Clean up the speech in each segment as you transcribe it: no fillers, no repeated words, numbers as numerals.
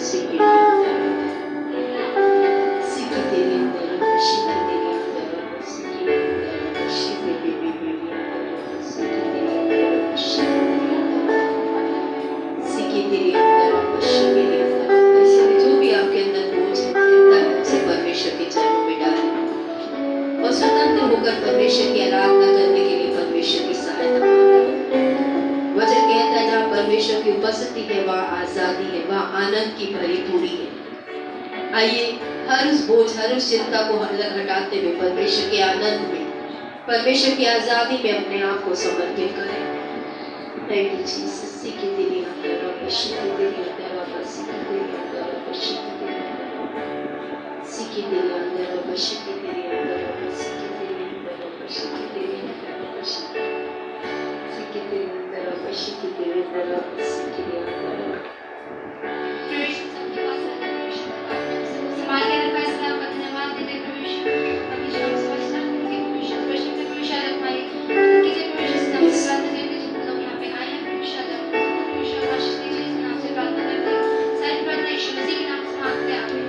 Siki Diyandara. Siki Diyandara. Shiki Diyandara. Siki Diyandara. Shiki Diyandara. Siki Diyandara. Shiki Diyandara. Siki Diyandara. Shiki Diyandara. ऐसे में जो भी आपके अंदर बोझ है, चिंता है, उसे परमेश्वर के चरणों में डालें और स्वतंत्र होकर परमेश्वर की आराधना करने के लिए परमेश्वर की सहायता मांगे। वचन कहता है जहाँ परमेश्वर की उपस्थिति है वहाँ आजादी है, वहाँ आनंद की भरीपूरी है। आइए हर उस बोझ, हर उस चिंता को हटाते हुए परमेश्वर के आनंद में, परमेश्वर की आजादी में अपने आप को समर्पित करें। Thank you Jesus. सीखी तेरी अंदर बशी तेरी अंदर बसी तेरी अंदर बशी तेरी अंदर सीखी तेरी अंदर बशी तेरी अंदर बसी तेरी अंदर बशी तेरी अंदर बशी सीखी तेरी अंदर बशी तेरी अंदर बसी तेरी अंदर प्रवेश सबके पास है, प्रवेश संभाल के रखा है, इसलिए आपका धन्यवाद देते हैं प्रवेश। अभी जो हम समझना कि प्रवेश प्रवेश में प्रवेश आ हमारी कीजिए प्रवेश से हम प्रार्थना करते हैं जो लोग यहाँ पे आए हैं प्रवेश आ प्रवेश आशीष दीजिए इस नाम से प्रार्थना करते हैं। सारी प्रार्थना यीशु मसीह के नाम से मांगते हैं आमीन।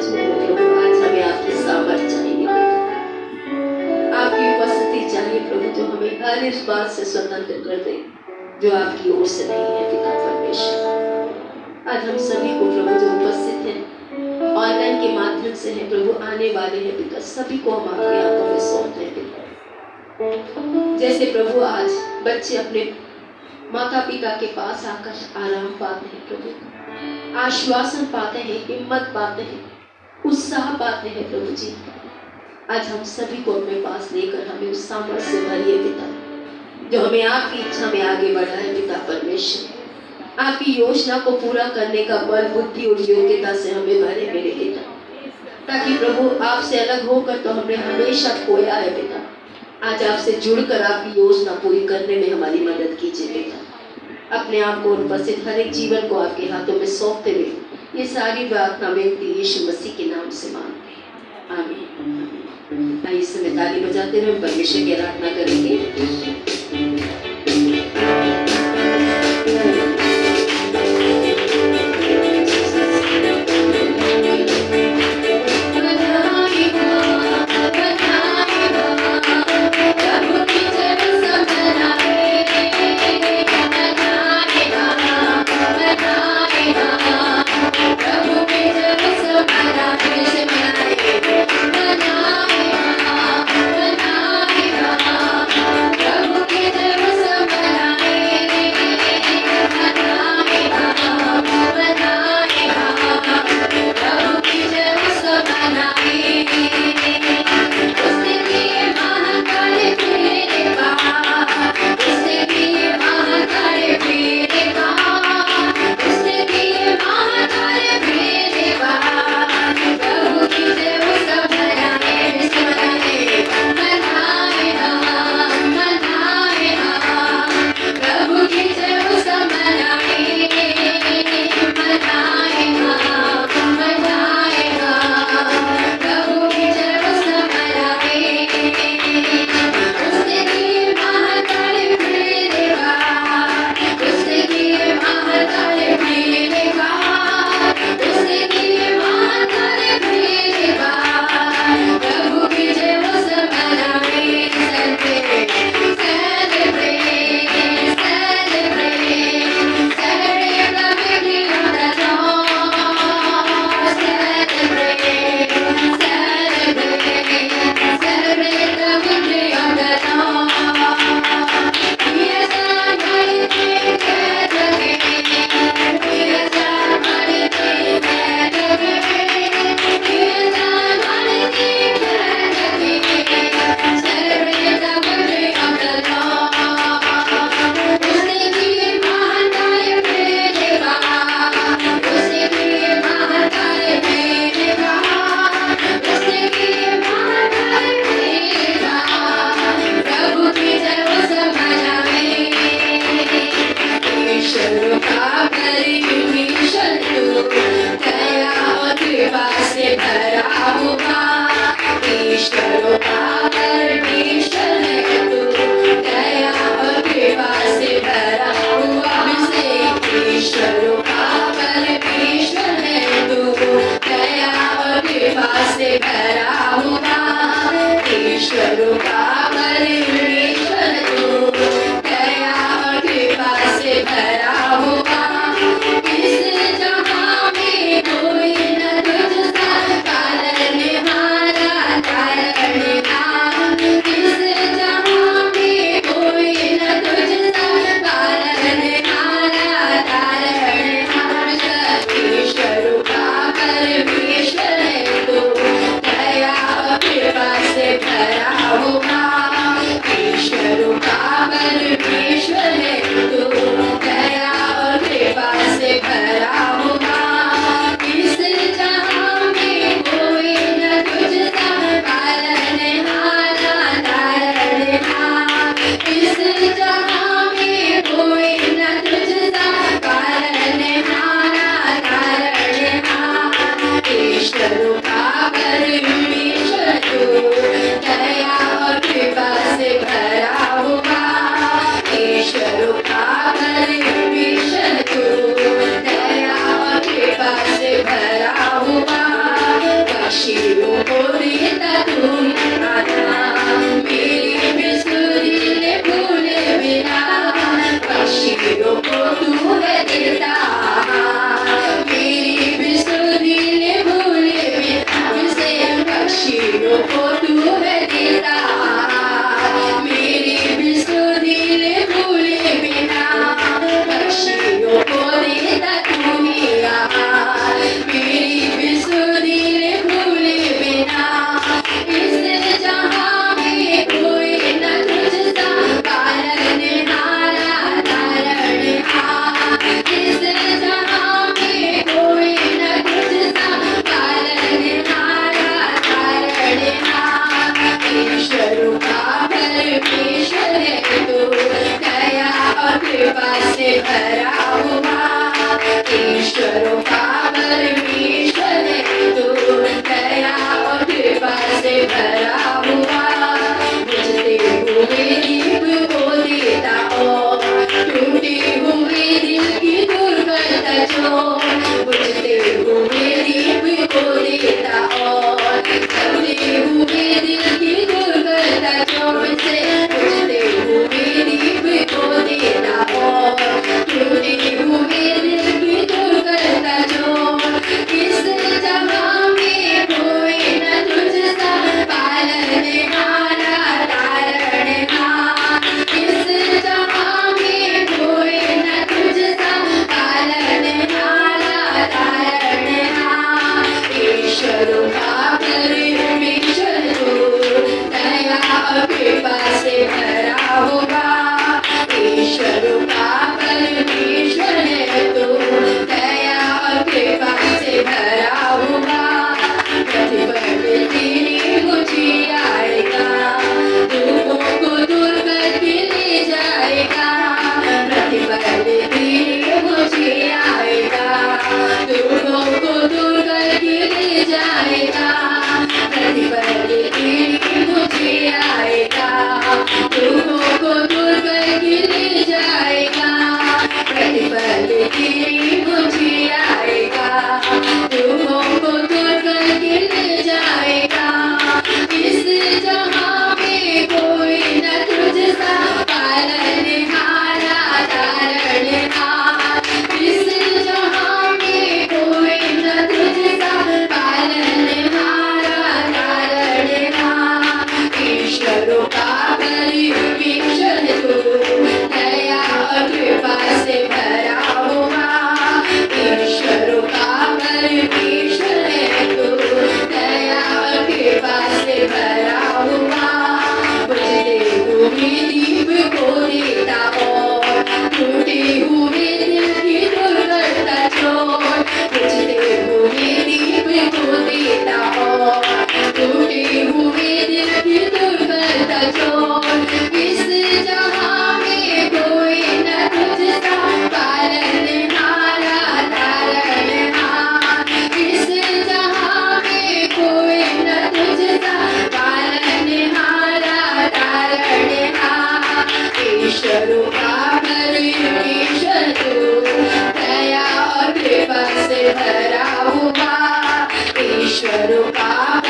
मजबूत हो प्रभु। आज हमें आपकी सामर्थ चाहिए पिता, आपकी उपस्थिति चाहिए प्रभु, जो हमें हर इस बात से स्वतंत्र कर दे जो आपकी ओर से नहीं है पिता परमेश्वर। आज हम सभी को प्रभु जो उपस्थित हैं, ऑनलाइन के माध्यम से है प्रभु, आने वाले हैं पिता, सभी को हम आपके हाथों में सौंपते हैं पिता। जैसे प्रभु आज बच्चे अपने माता पिता के पास आकर आराम पाते हैं प्रभु, आश्वासन पाते हैं, हिम्मत पाते हैं, उत्साह पाते हैं प्रभु जी, आज हम सभी को अपने पास लेकर हमें उस सामर्थ्य से भरिए पिता, जो हमें आपकी इच्छा में आगे बढ़ाए पिता परमेश्वर। आपकी योजना को पूरा करने का बल, बुद्धि और योग्यता से हमें भरे मेरे पिता, ताकि प्रभु आपसे अलग होकर तो हमने हमेशा खोया है पिता, आज आपसे जुड़कर आपकी योजना पूरी करने में हमारी मदद कीजिए पिता। अपने आप को उपस्थित हर एक जीवन को आपके हाथों में सौंपते हुए ये सारी प्रार्थना व्यक्ति यीशु मसीह के नाम से मांगते हैं, आमीन। आइए इस समय ताली बजाते हुए परमेश्वर की आराधना करेंगे। प्रभु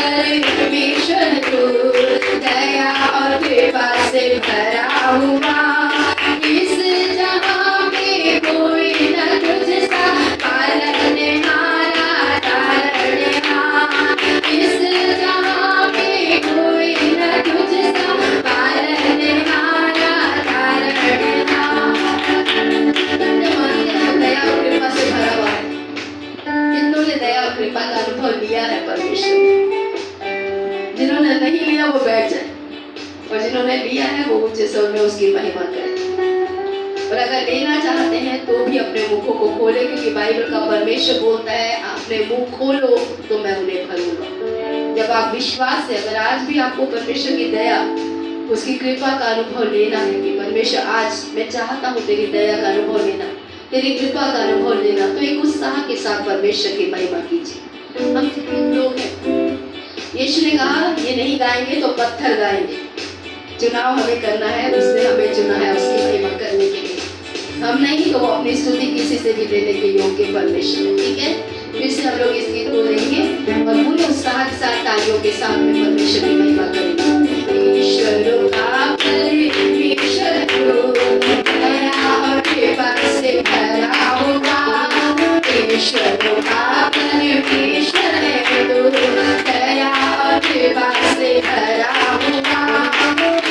परमेश्वर तू दया और कृपा से भरा हुआ इस जहां में कोई न तुझसा पालनहारा तारणहार इस जहां में कोई न तुझसा पालनहारा तारणहार कितने मानते हैं दया और कृपा से भरा हुआ है कितनों ने दया और कृपा का अनुभव लिया है परमेश्वर जिन्होंने नहीं लिया वो बैठ जाए और जिन्होंने लिया है वो ऊंचे स्वर में उसकी महिमा करें और अगर लेना चाहते हैं तो भी अपने मुखों को खोले क्योंकि बाइबल का परमेश्वर बोलता है अपने मुंह खोलो तो मैं उन्हें भरूंगा जब आप विश्वास से अगर आज भी आपको परमेश्वर की दया उसकी कृपा का अनुभव लेना है कि परमेश्वर आज मैं चाहता हूँ तेरी दया का अनुभव लेना तेरी कृपा का अनुभव लेना तो एक उत्साह के साथ परमेश्वर की महिमा कीजिए हम कितने लोग हैं यीशु ने कहा ये नहीं गाएंगे तो पत्थर गाएंगे चुनाव हमें करना है उसने हमें चुना है उसकी महिमा करने के लिए हम नहीं तो वो अपनी स्तुति किसी से भी देने के योग्य परमेश्वर है ठीक है फिर से हम लोग इस गीत को लेंगे और पूरे उत्साह के साथ तालियों के साथ में परमेश्वर की महिमा करेंगे ईश्वरों का परमेश्वर तू दया और कृपा से भरा हुआ ईश्वरों का परमेश्वर तू दया और कृपा से भरा हुआ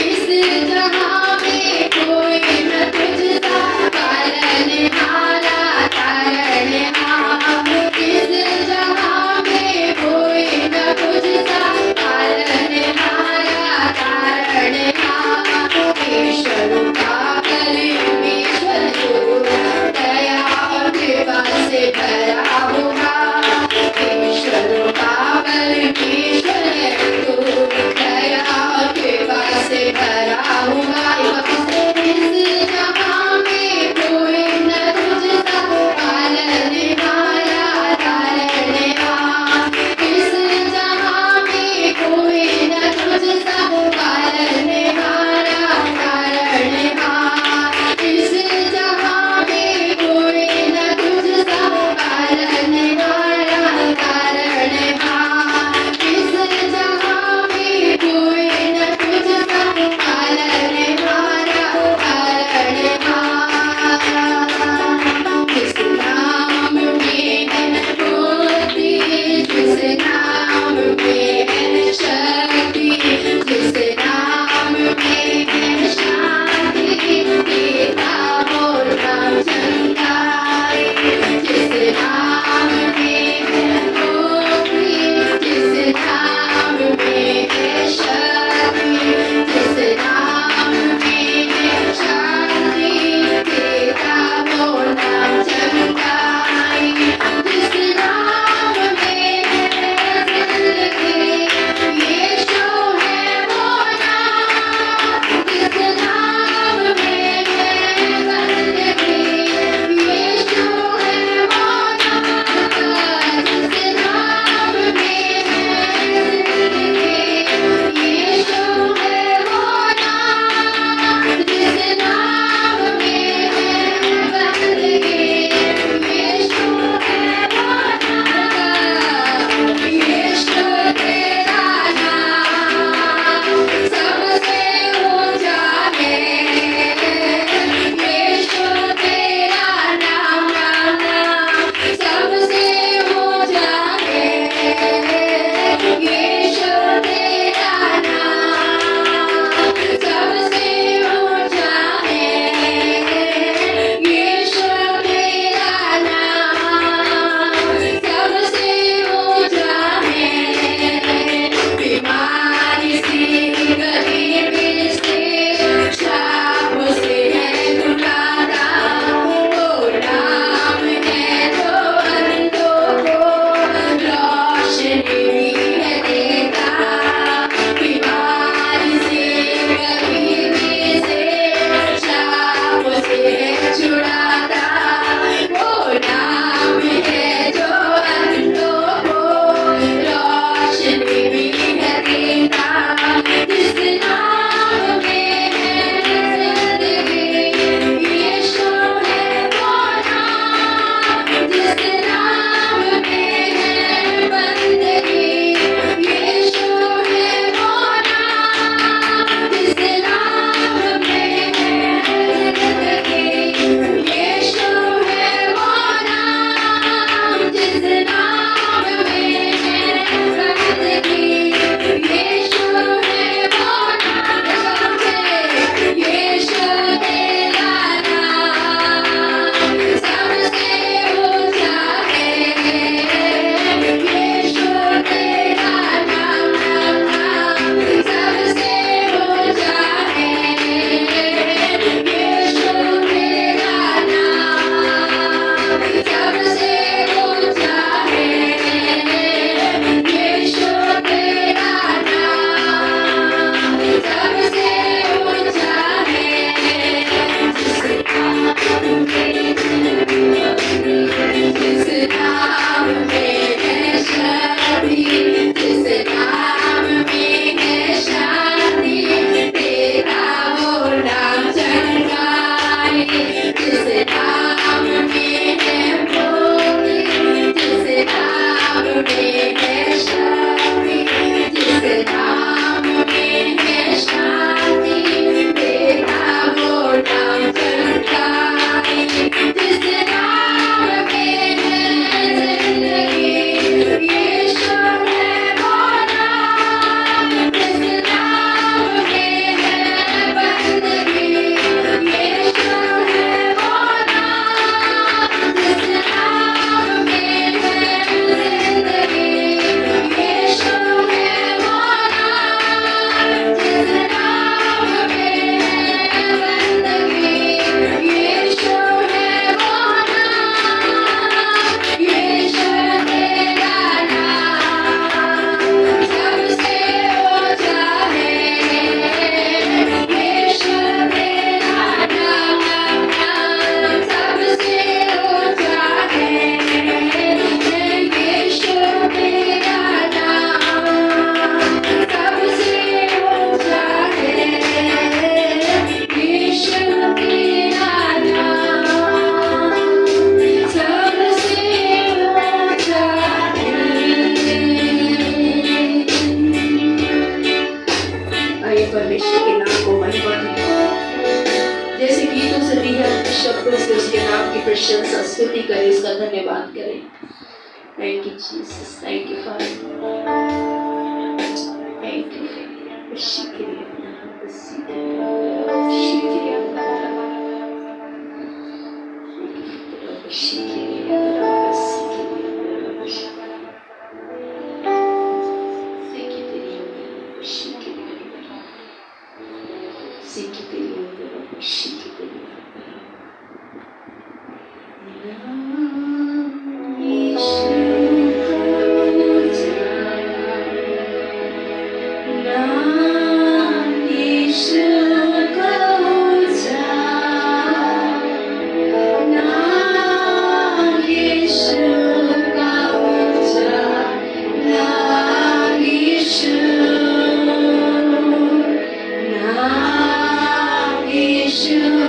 इस जहां में कोई न तुझसा पालनहारा तारणहार इस जहां में कोई न तुझसा पालनहारा तारणहार ईश्वरों का परमेश्वर तू दया और कृपा से भरा जिस नाम में है शांति, तेरा वो नाम चढ़ाए। जिस नाम में है मुक्ति, जिस नाम में है शांति, जिस नाम में है शांति, तेरा वो नाम चढ़ाए। जिस नाम में है जिंदगी, यीशु है वो नाम। जिस नाम में है बंदगी, यीशु है वो नाम। जिस नाम में है जिंदगी, यीशु है वो नाम। जिस नाम में है बंदगी, यीशु है वो नाम। यीशु तेरा नाम सबसे ऊंचा है। यीशु तेरा नाम सबसे ऊंचा है। यीशु तेरा नाम सबसे ऊंचा है। यीशु तेरा नाम सबसे ऊंचा है। आइए परमेश्वर के नाम को महिमा दें। जैसे गीतों से भी है, शब्दों से उसके नाम की प्रशंसा स्तुति करें, उसका धन्यवाद करें। Thank you Jesus, thank you father, thank you. Yeshua.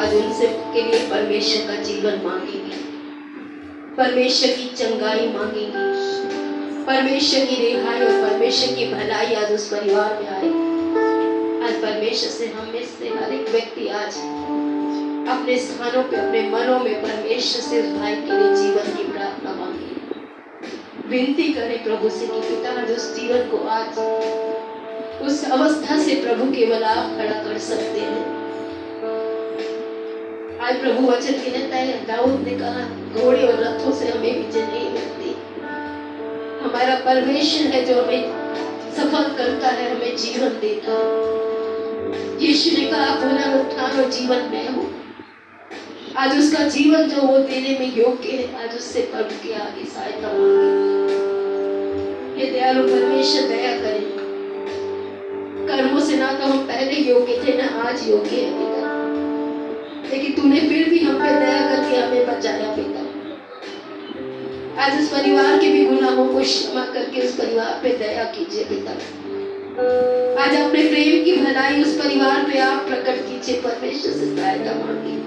आज उनसे के लिए परमेश्वर का जीवन मांगेंगे, परमेश्वर की चंगाई मांगेंगे, परमेश्वर की रिहाई और परमेश्वर की भलाई आज उस परिवार में आए। आज परमेश्वर से हम में से हर एक व्यक्ति आज अपने स्थानों पे अपने मनों में परमेश्वर से उस भाई के लिए जीवन की प्रार्थना मांगे, विनती करें प्रभु से कि पिता आज उस जीवन को आज उस अवस्था से प्रभु केवल आप खड़ा कर सकते हैं। आज प्रभु वचन कहता है, दाऊद ने कहा घोड़े और रथों से हमें विजय नहीं मिलती, हमारा परमेश्वर है जो हमें सफल करता है, हमें जीवन देता है। यीशु ने कहा पुनरुत्थान और जीवन में हूँ। आज उसका जीवन जो वो देने में योग्य है, आज उससे प्रभु के आगे सहायता मांगे। ये दयालु परमेश्वर दया करे। कर्मों से ना तो हम पहले योग्य थे ना आज योग्य है पिता, लेकिन तूने फिर भी हम पे दया करके हमें बचाया पिता। आज उस परिवार के भी गुनाहों को क्षमा करके उस परिवार पे दया कीजिए पिता। आज अपने प्रेम की भलाई उस परिवार पे आप प्रकट कीजिए, परमेश्वर से सहायता मांगिए।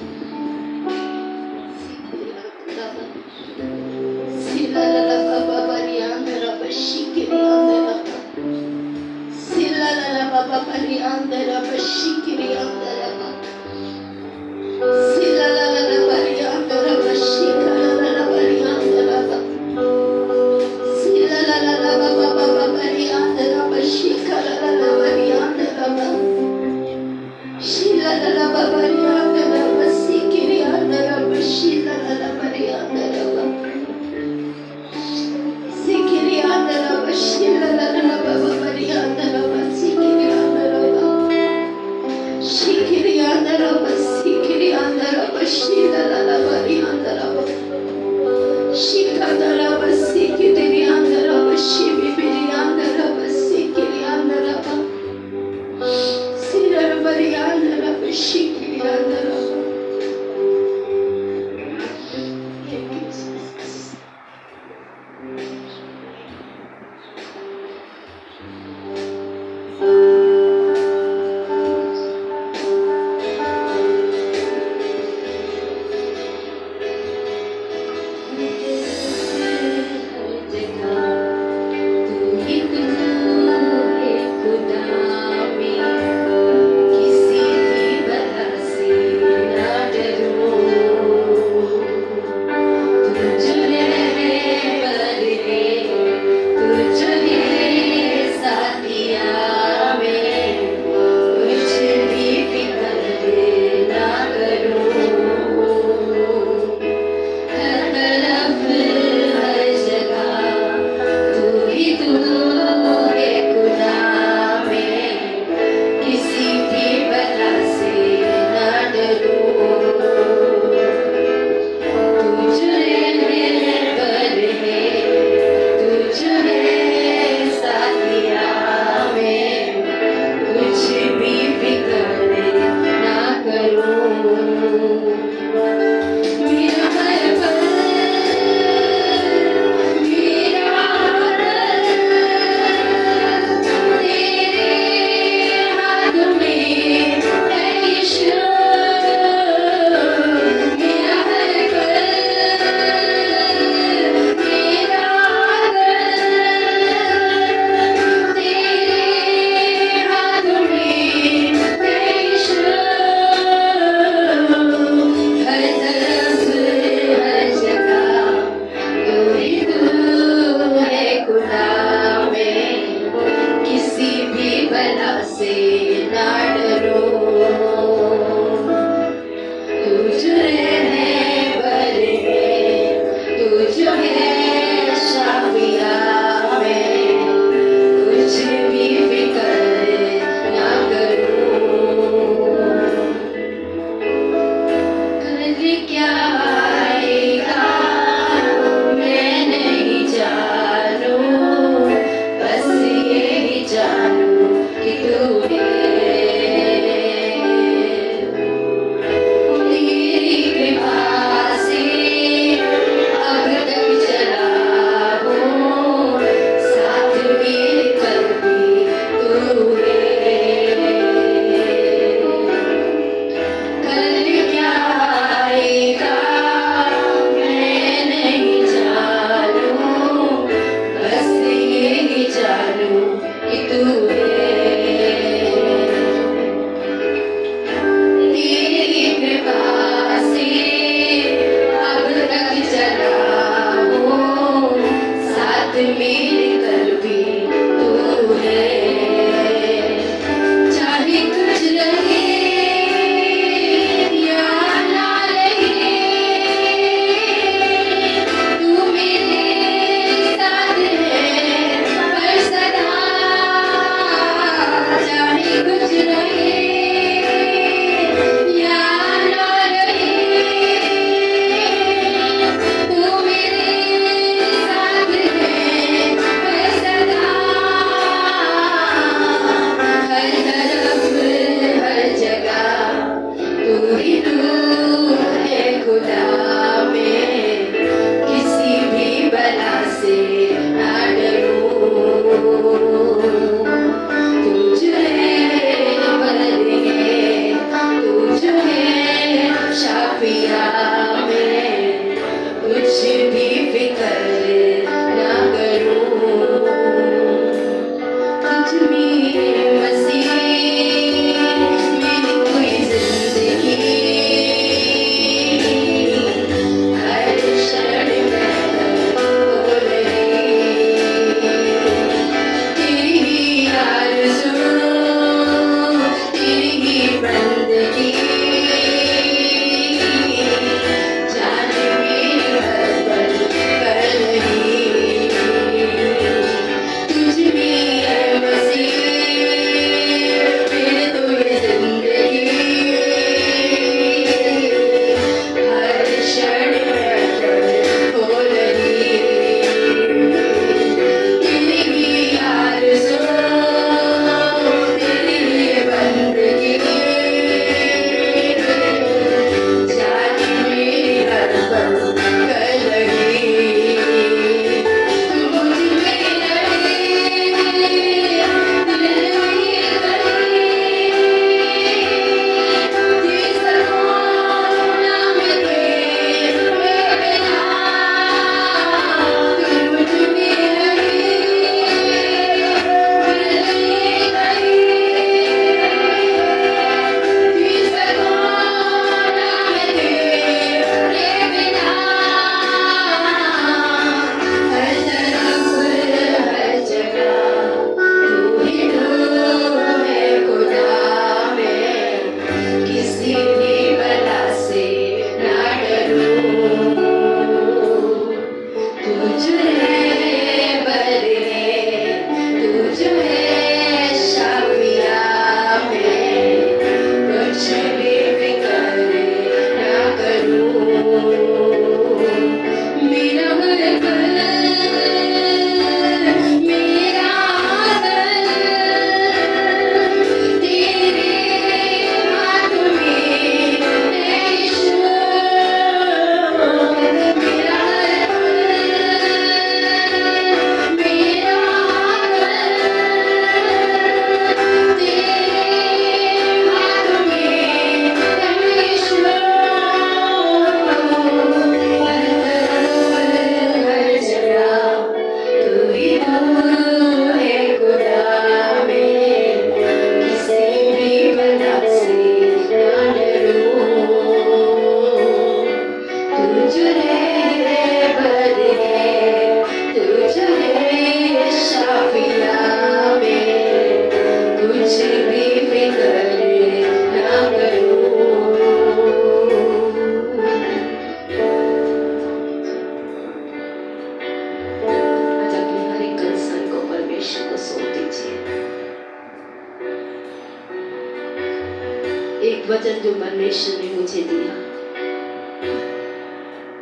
किसी भी बला एक वचन जो परमेश्वर ने मुझे दिया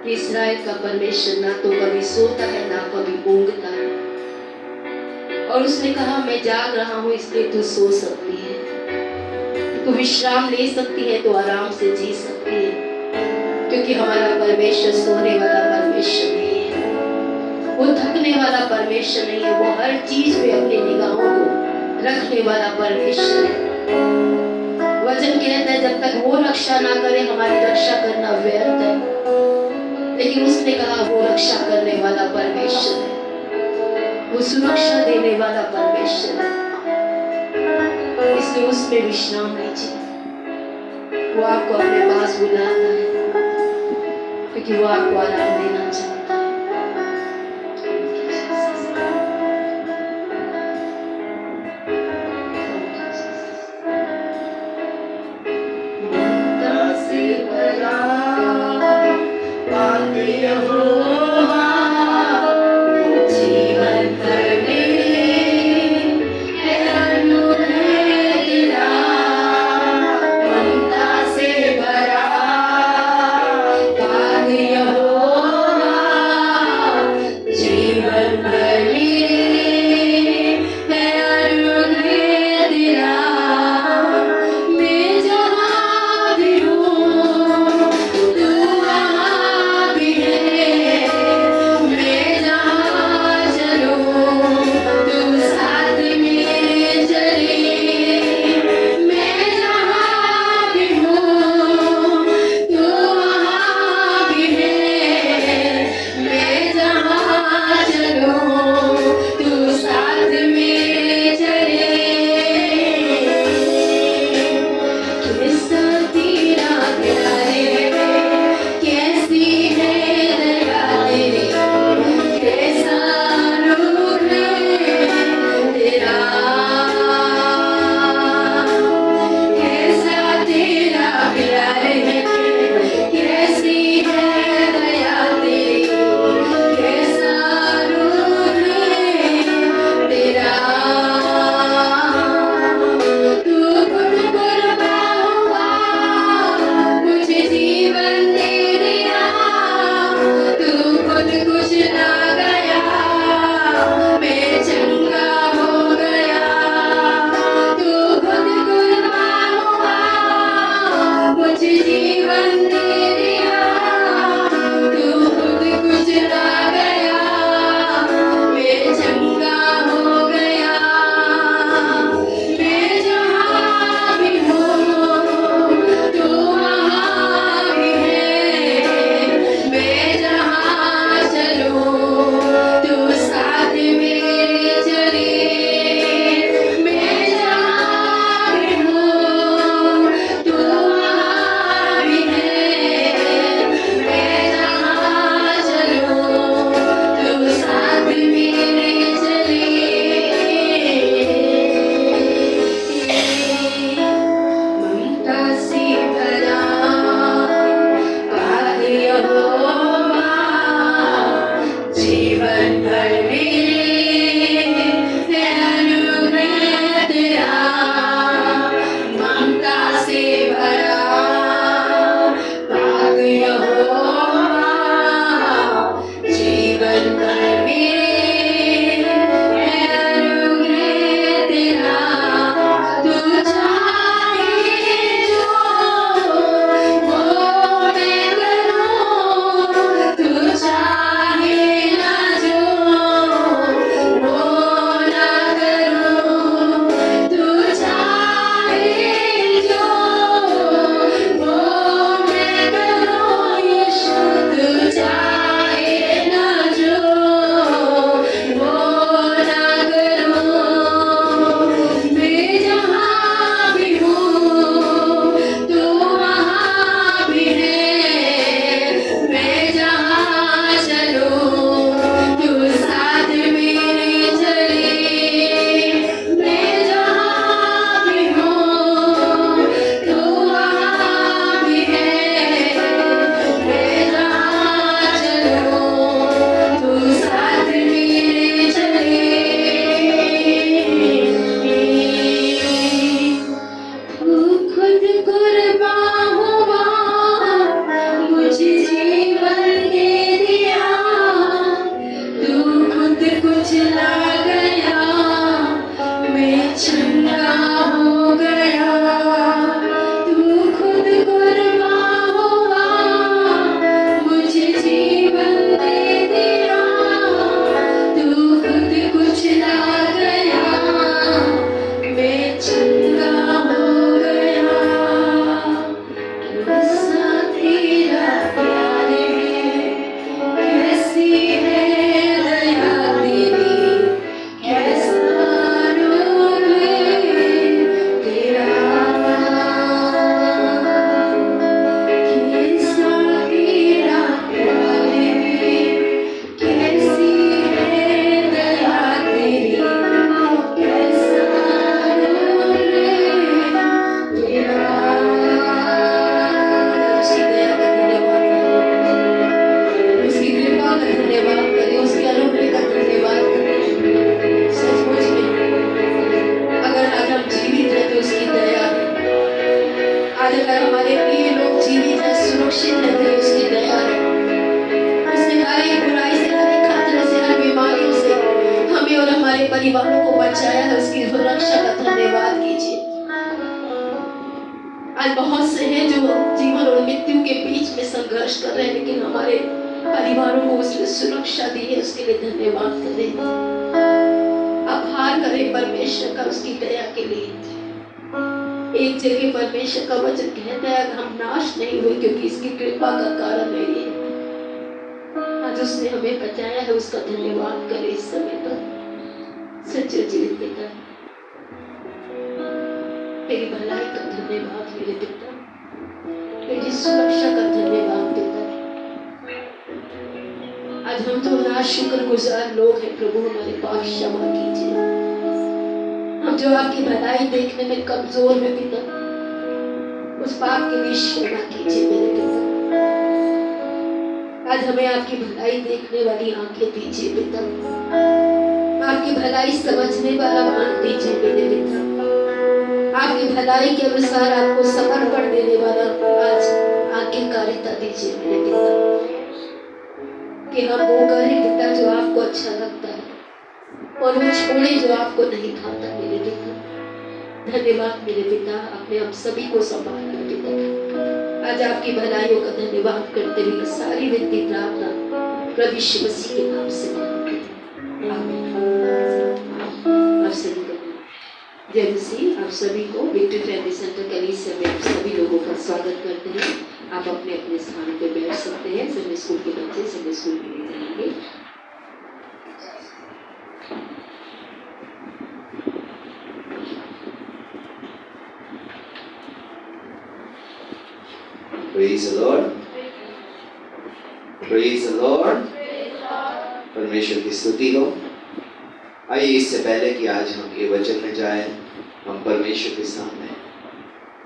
कि इस्राएल का परमेश्वर ना तो कभी सोता है ना कभी ऊँघता है, और उसने कहा मैं जाग रहा हूँ इसलिए तू सो सकती है, तू विश्राम ले सकती है, तो आराम से जी सकती है, क्योंकि हमारा परमेश्वर सोने वाला परमेश्वर नहीं है, वो थकने वाला परमेश्वर नहीं है, वो हर चीज पे अपनी निगाहों को रखने वाला परमेश्वर है। वचन कहता है जब तक वो रक्षा ना करे हमारी रक्षा करना व्यर्थ है, लेकिन उसने कहा वो रक्षा करने वाला परमेश्वर है, वो सुरक्षा देने वाला परमेश्वर है, इसलिए उसमें विश्राम लीजिए। वो आपको अपने पास बुलाता है क्योंकि वो आपको आराम देना चाहता है। खुद कुर्बान हुआ, मुझे जीवन दे दिया, तू खुद कुचला गया, मैं चंगा हो गया, तू खुद कुर्बान हुआ, मुझे जीवन दे दिया, तू खुद कुचला गया, मैं चंगा हो गया। कैसा तेरा प्यार है, कैसी है दया तेरी, कैसा रूप है तेरा, कैसा तेरा प्यार है, कैसी है दया तेरी, कैसा रूप है तेरा। उसकी दया का धन्यवाद करें, उसकी कृपा का धन्यवाद करें, उसके अनुग्रह का धन्यवाद करें। सचमुच में अगर आज हम जीवित हैं तो उसकी दया है। आज अगर हमारे प्रिय लोग जीवित हैं, सुरक्षित हैं तो उसकी दया है। उसने हर एक बुराई से, हर एक खतरे से, हर बीमारियों से हमें और हमारे परिवारों को बचाया है। उसकी सुरक्षा का धन्यवाद कीजिए। आज बहुत से हैं जो जीवन और मृत्यु के बीच में संघर्ष कर रहे हैं, लेकिन हमारे परिवारों को उसने सुरक्षा दी है, उसके लिए धन्यवाद करें, आभार करें परमेश्वर का उसकी दया के लिए। एक जगह परमेश्वर का वचन कहता है हम नाश नहीं हुए क्योंकि इसकी कृपा का कारण है ये। आज उसने हमें बचाया है, उसका धन्यवाद करें इस समय पर। सच्चे जीवित पिता, तेरी भलाई का धन्यवाद मेरे पिता, तेरी सुरक्षा का धन्यवाद पिता। आज हम तो ना शुक्रगुजार लोग हैं प्रभु, हमारे पाप क्षमा कीजिए। हम जो आपकी भलाई देखने में कमजोर हैं पिता, उस पाप के लिए क्षमा कीजिए मेरे पिता। आज हमें आपकी भलाई देखने वाली आंखें दीजिए पिता, आपकी भलाई समझने वाला मन दीजिए मेरे पिता, आपकी भलाई के अनुसार आपको समर्पण देने वाला आज आज्ञाकारिता दीजिए मेरे पिता, कि हम वो करें पिता जो आपको अच्छा लगता है और वो छोड़े जो आपको नहीं खाता मेरे पिता। धन्यवाद मेरे पिता, आपने हम सभी को संभाला पिता। आज आपकी भलाइयों का धन्यवाद करते हुए सारी विनती प्रार्थना प्रभु यीशु मसीह के नाम से मांगते हैं, आमीन। आप सभी को जय मसीह। आप सभी को विक्ट्री फैमिली सेंटर कलीसिया में आप सभी लोगों का स्वागत करते हैं। आप अपने अपने स्थान पे बैठ सकते हैं। संडे स्कूल के बच्चे संडे स्कूल में ले जाएंगे। Praise the Lord. Praise the Lord. परमेश्वर की स्तुति हो। आइए इससे पहले कि आज हम ये वचन में जाएं, हम परमेश्वर के सामने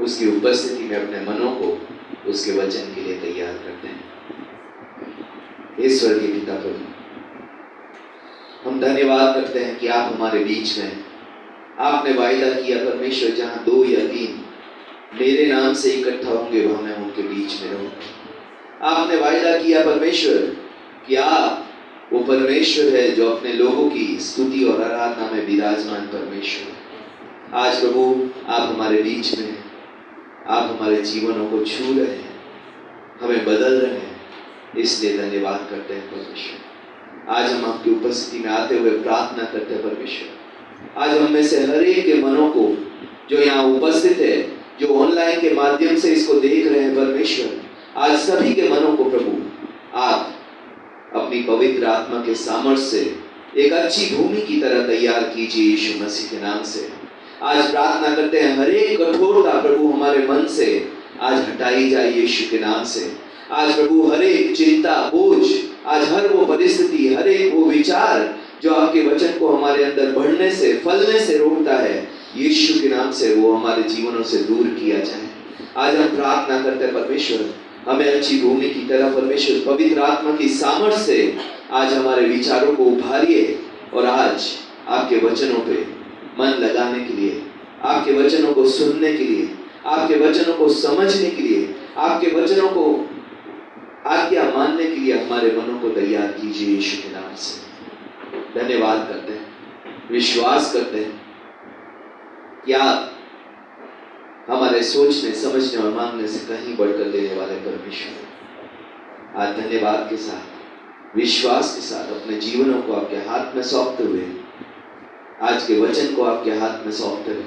उसकी उपस्थिति में अपने मनों को उसके वचन के लिए तैयार करते हैं। ईश्वर के पिता प्रभु, हम धन्यवाद करते हैं कि आप हमारे बीच में, आपने वायदा किया परमेश्वर जहाँ 2 या 3 मेरे नाम से इकट्ठा होंगे वहां मैं उनके बीच में रहूंगा। आपने वायदा किया परमेश्वर कि आप वो परमेश्वर है जो अपने लोगों की स्तुति और आराधना में विराजमान परमेश्वर। आज प्रभु आप हमारे बीच में हैं, आप हमारे जीवनों को छू रहे हैं, हमें बदल रहे हैं, इसलिए धन्यवाद करते हैं परमेश्वर। आज हम आपकी उपस्थिति में आते हुए प्रार्थना करते हैं परमेश्वर, आज हम में से हर एक के मनों को जो यहाँ उपस्थित है, जो ऑनलाइन के माध्यम से इसको देख रहे हैं परमेश्वर, आज सभी के मनों को प्रभु आप अपनी पवित्र आत्मा के सामर्थ्य से एक अच्छी भूमि की तरह तैयार कीजिए यीशु मसीह के नाम से। आज प्रार्थना करते हैं हर एक कठोरता प्रभु हमारे मन से आज हटाई जाए यीशु के नाम से। आज प्रभु हर एक चिंता, बोझ, आज हर वो परिस्थिति, हर एक वो विचार जो आपके वचन को हमारे अंदर बढ़ने से, फलने से रोकता है, यीशु के नाम से वो हमारे जीवनों से दूर किया जाए। आज हम प्रार्थना करते हैं परमेश्वर, हमें अच्छी भूमि की तरह परमेश्वर पवित्र आत्मा की सामर्थ्य से आज हमारे विचारों को उभारिए और आज आपके वचनों पे मन लगाने के लिए, आपके वचनों को सुनने के लिए, आपके वचनों को समझने के लिए, आपके वचनों को आज्ञा मानने के लिए हमारे मनों को तैयार कीजिए यीशु के नाम से। धन्यवाद करते हैं, विश्वास करते हैं कि आप हमारे सोचने, समझने और मांगने से कहीं बढ़कर देने वाले परमेश्वर। आज धन्यवाद के साथ, विश्वास के साथ अपने जीवनों को आपके हाथ में सौंपते हुए, आज के वचन को आपके हाथ में सौंपते हुए,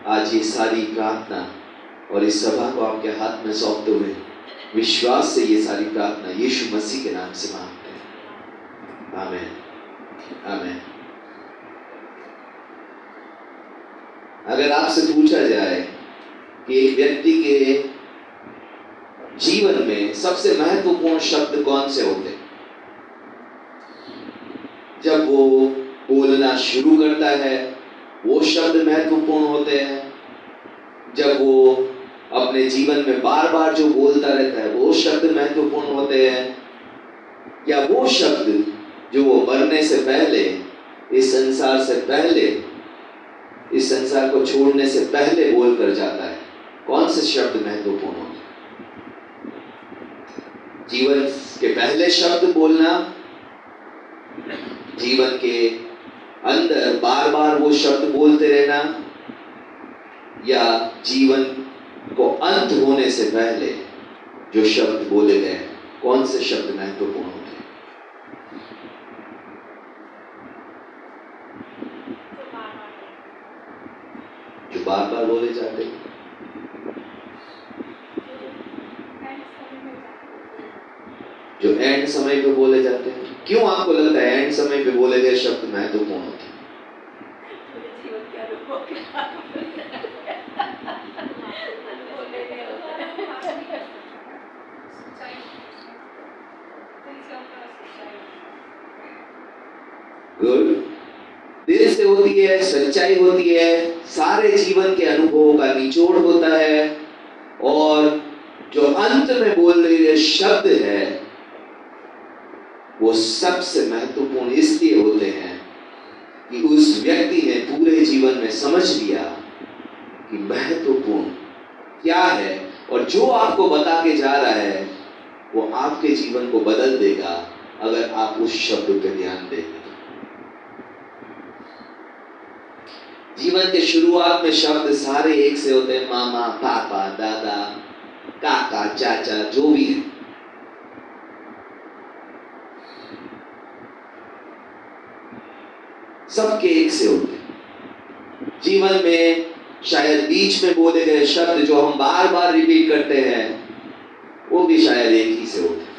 आज ये सारी प्रार्थना और इस सभा को आपके हाथ में सौंपते हुए विश्वास से ये सारी प्रार्थना यीशु मसीह के नाम से मांगते हैं। आमीन, आमीन। अगर आपसे पूछा जाए कि एक व्यक्ति के जीवन में सबसे महत्वपूर्ण शब्द कौन से होते हैं, जब वो बोलना शुरू करता है वो शब्द महत्वपूर्ण होते हैं, जब वो अपने जीवन में बार बार जो बोलता रहता है वो शब्द महत्वपूर्ण होते हैं, या वो शब्द जो वो मरने से पहले, इस संसार से पहले, इस संसार को छोड़ने से पहले बोल कर जाता है, कौन से शब्द महत्वपूर्ण होते हैं? जीवन के पहले शब्द बोलना, जीवन के अंदर बार बार वो शब्द बोलते रहना, या जीवन को अंत होने से पहले जो शब्द बोले गए, कौन से शब्द महत्वपूर्ण होते हैं? जो बार बार बोले जाते हैं, जो एंड समय पे बोले जाते हैं। क्यों आपको लगता है एंड समय पे बोले गए शब्द महत्वपूर्ण होते हैं? गुड। दिल से होती है, सच्चाई होती है, सारे जीवन के अनुभवों का निचोड़ होता है, और जो अंत में बोल रहे शब्द है वो सबसे महत्वपूर्ण इसलिए होते हैं कि उस व्यक्ति ने पूरे जीवन में समझ लिया कि महत्वपूर्ण क्या है, और जो आपको बता के जा रहा है वो आपके जीवन को बदल देगा अगर आप उस शब्द पे ध्यान देंगे। जीवन के शुरुआत में शब्द सारे एक से होते हैं, मामा, पापा, दादा, काका, चाचा, जो भी है। सबके एक से होते हैं। जीवन में शायद बीच में बोले गए शब्द जो हम बार बार रिपीट करते हैं वो भी शायद एक ही से होते हैं,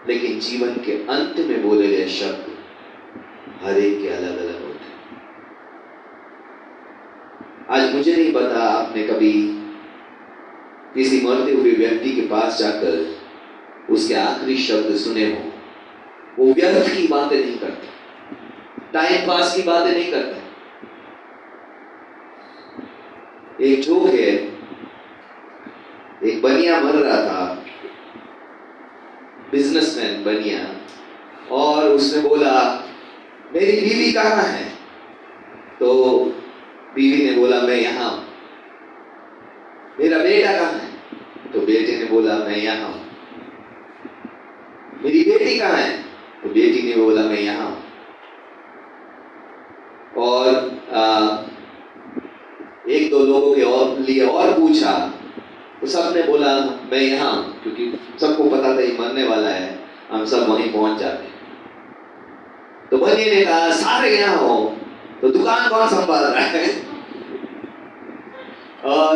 लेकिन जीवन के अंत में बोले गए शब्द हर एक के अलग अलग होते हैं। आज मुझे नहीं पता आपने कभी किसी मरते हुए व्यक्ति के पास जाकर उसके आखिरी शब्द सुने हो। वो व्यर्थ की बातें नहीं करते, टाइम पास की बातें नहीं करते। एक जोक है, एक बनिया मर रहा था, बिजनेसमैन बनिया, और उसने बोला मेरी बीवी कहाँ है? तो बीवी ने बोला मैं यहाँ हूं। मेरा बेटा कहाँ है? तो बेटे ने बोला मैं यहाँ हूं। मेरी बेटी कहाँ है? तो बेटी ने बोला मैं यहाँ हूं। और एक दो लोगों के लिए और पूछा तो सबने बोला मैं यहाँ हूं, क्योंकि सबको पता था ये मरने वाला है, हम सब वहीं पहुंच जाते। तो बनिए ने कहा सारे यहाँ हो तो दुकान कौन संभाल रहा है? और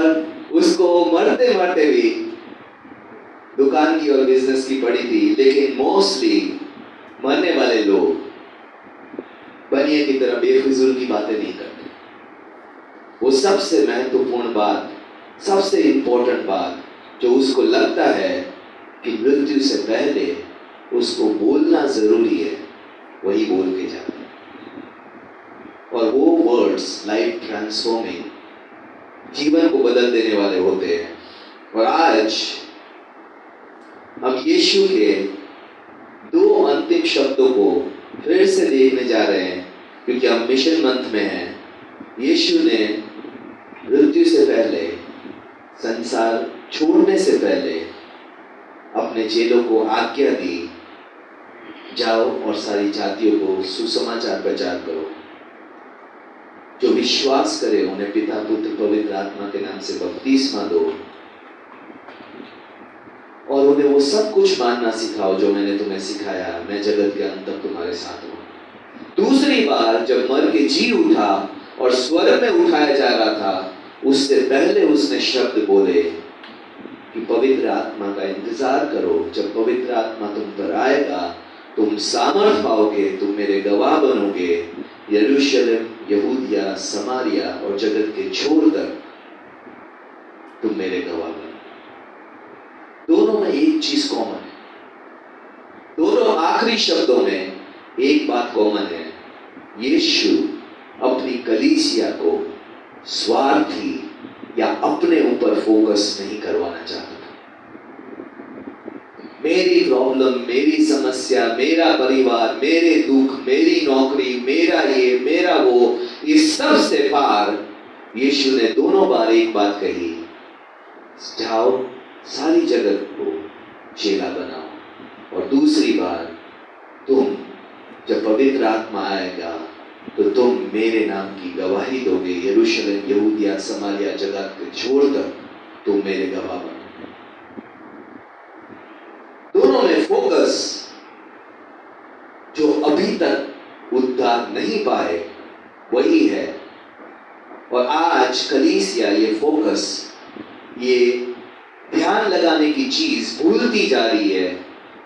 उसको मरते मरते भी दुकान की और बिजनेस की पड़ी थी, लेकिन मोस्टली मरने वाले लोग बनिए की तरह बेफिजूल की बातें नहीं करते। वो सबसे महत्वपूर्ण बात, सबसे इंपॉर्टेंट बात जो उसको लगता है कि मृत्यु से पहले उसको बोलना जरूरी है, वही बोल के जाता है। और वो वर्ड्स लाइफ ट्रांसफॉर्मिंग, जीवन को बदल देने वाले होते हैं। और आज हम यीशु के दो अंतिम शब्दों को फिर से देखने जा रहे हैं, क्योंकि हम मिशन मंथ में हैं। यीशु ने मृत्यु से संसार छोड़ने से पहले अपने चेलों को आज्ञा दी, जाओ और सारी जातियों को सुसमाचार प्रचार करो। जो विश्वास करे उन्हें पिता पुत्र पवित्र आत्मा के नाम से बपतिस्मा दो और उन्हें वो सब कुछ मानना सिखाओ जो मैंने तुम्हें सिखाया। मैं जगत के अंत तक तुम्हारे साथ हूं। दूसरी बार जब मर के जी उठा और स्वर्ग में उठाया जा रहा था, उससे पहले उसने शब्द बोले कि पवित्र आत्मा का इंतजार करो। जब पवित्र आत्मा तुम पर आएगा, तुम सामर्थ पाओगे, तुम मेरे गवाह बनोगे यरूशलेम, यहूदिया, समारिया और जगत के छोर तक तुम मेरे गवाह बनो। दोनों में एक चीज कॉमन है, दोनों आखिरी शब्दों में एक बात कॉमन है। यीशु अपनी कलीसिया को स्वार्थी या अपने ऊपर फोकस नहीं करवाना चाहता था। मेरी प्रॉब्लम, मेरी समस्या, मेरा परिवार, मेरे दुख, मेरी नौकरी, मेरा ये, मेरा वो, इस सब से पार यीशु ने दोनों बार एक बात कही, जाओ सारी जगत को चेला बनाओ। और दूसरी बार, तुम जब पवित्र आत्मा आएगा तो तुम मेरे नाम की गवाही दोगे यरूशलेम, यहूदिया, समारिया, जगत के छोर तक तुम मेरे गवाह बनो। दोनों में फोकस, जो अभी तक उद्धार नहीं पाए वही है। और आज कलीसिया ये फोकस, ये ध्यान लगाने की चीज भूलती जा रही है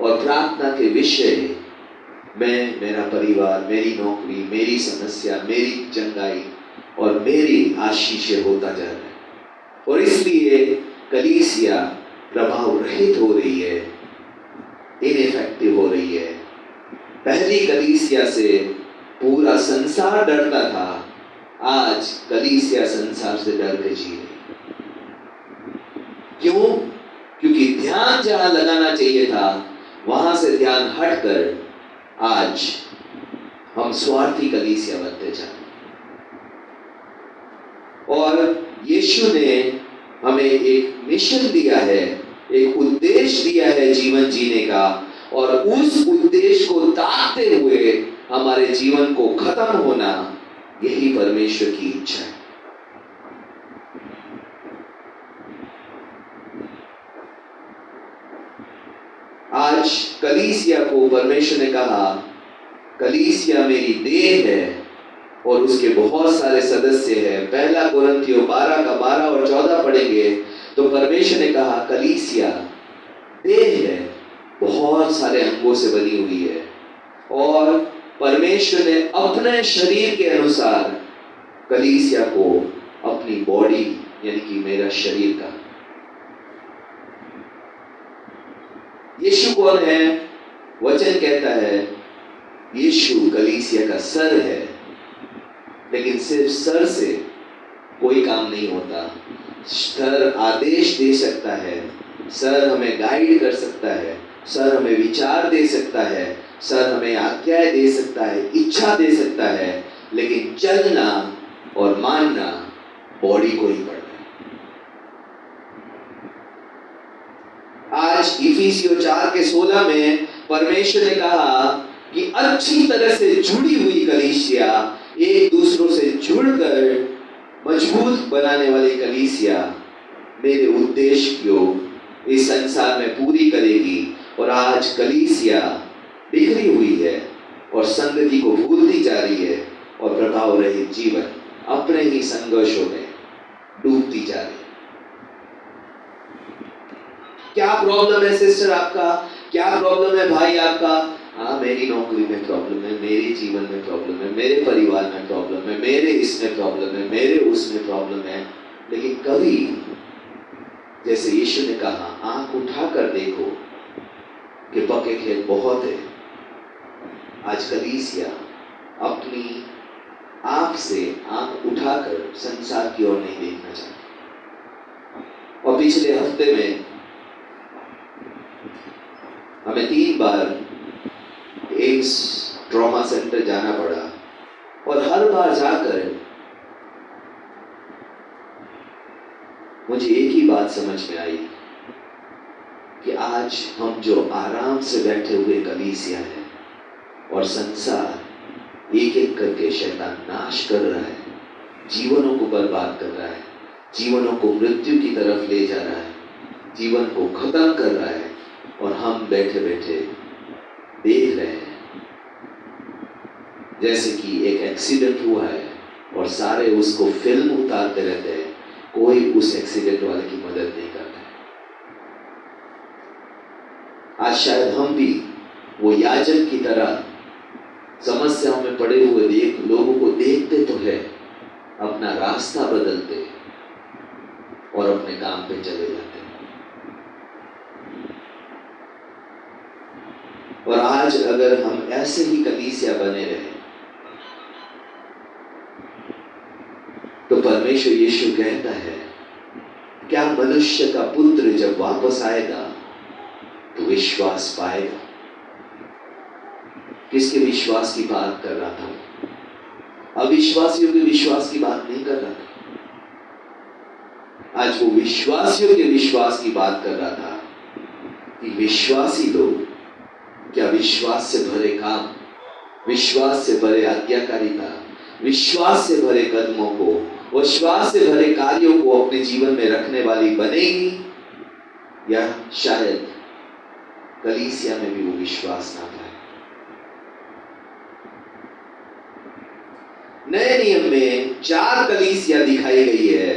और प्रार्थना के विषय मैं, मेरा परिवार, मेरी नौकरी, मेरी समस्या, मेरी चंगाई और मेरी आशीषें होता जा रहा है। और इसलिए कलीसिया प्रभाव रहित हो रही है, इनइफेक्टिव हो रही है। पहली कलीसिया से पूरा संसार डरता था, आज कलीसिया संसार से डर के जी रही। क्यों? क्योंकि ध्यान जहां लगाना चाहिए था वहां से ध्यान हटकर आज हम स्वार्थी कलीसिया बनते जा रहे। और यीशु ने हमें एक मिशन दिया है, एक उद्देश्य दिया है जीवन जीने का, और उस उद्देश्य को ताकते हुए हमारे जीवन को खत्म होना, यही परमेश्वर की इच्छा है। आज कलीसिया को परमेश्वर ने कहा, कलीसिया मेरी देह है और उसके बहुत सारे सदस्य हैं। पहला कुरिन्थियों 12 का 12 और 14 पढ़ेंगे तो परमेश्वर ने कहा कलीसिया देह है, बहुत सारे अंगों से बनी हुई है, और परमेश्वर ने अपने शरीर के अनुसार कलीसिया को अपनी बॉडी यानी कि मेरा शरीर का। यीशु कौन है? वचन कहता है यीशु कलीसिया का सर है, लेकिन सिर्फ सर से कोई काम नहीं होता। सर आदेश दे सकता है, सर हमें गाइड कर सकता है, सर हमें विचार दे सकता है, सर हमें आज्ञाएं दे सकता है, इच्छा दे सकता है, लेकिन चलना और मानना बॉडी को ही पड़ता है। आज इफिसियों 4 के 16 में परमेश्वर ने कहा कि अच्छी तरह से जुड़ी हुई कलीसिया, एक दूसरों से जुड़कर मजबूत बनाने वाली कलीसिया मेरे उद्देश्य को इस संसार में पूरी करेगी। और आज कलीसिया बिखरी हुई है और संगति को भूलती जा रही है और प्रभाव रहित जीवन अपने ही संघर्षों में डूबती जा रही है। क्या प्रॉब्लम है सिस्टर आपका? क्या प्रॉब्लम है भाई आपका? हाँ, मेरी नौकरी में प्रॉब्लम है, मेरे जीवन में प्रॉब्लम है, मेरे परिवार में प्रॉब्लम है, मेरे इसमें प्रॉब्लम है, मेरे उसमें प्रॉब्लम है। लेकिन कभी जैसे यीशु ने कहा, आंख उठाकर देखो कि पक्के खेत बहुत है। आज कलीसिया अपनी आंख से आंख उठाकर संसार की ओर नहीं देखना चाहती। और पिछले हफ्ते में हमें 3 बार एम्स ट्रॉमा सेंटर जाना पड़ा, और हर बार जाकर मुझे एक ही बात समझ में आई कि आज हम जो आराम से बैठे हुए कलीसिया है और संसार एक एक करके शैतान नाश कर रहा है, जीवनों को बर्बाद कर रहा है, जीवनों को मृत्यु की तरफ ले जा रहा है, जीवन को खत्म कर रहा है, और हम बैठे बैठे देख रहे हैं जैसे कि एक एक्सीडेंट हुआ है और सारे उसको फिल्म उतारते रहते हैं, कोई उस एक्सीडेंट वाले की मदद नहीं करता है। आज शायद हम भी वो याजक की तरह समस्याओं में पड़े हुए लोगों को देखते तो है, अपना रास्ता बदलते और अपने काम पे चले जाते हैं। और आज अगर हम ऐसे ही कलीसिया बने रहे तो परमेश्वर यीशु कहता है, क्या मनुष्य का पुत्र जब वापस आएगा तो विश्वास पाएगा? किसके विश्वास की बात कर रहा था? अविश्वासियों के विश्वास की बात नहीं कर रहा था। आज वो विश्वासियों के विश्वास की बात कर रहा था कि विश्वासी लोग क्या विश्वास से भरे काम, विश्वास से भरे आज्ञाकारिता, विश्वास से भरे कदमों को, विश्वास से भरे कार्यों को अपने जीवन में रखने वाली बनेगी, या शायद कलीसिया में भी वो विश्वास ना पाए। नए नियम में 4 कलीसिया दिखाई गई है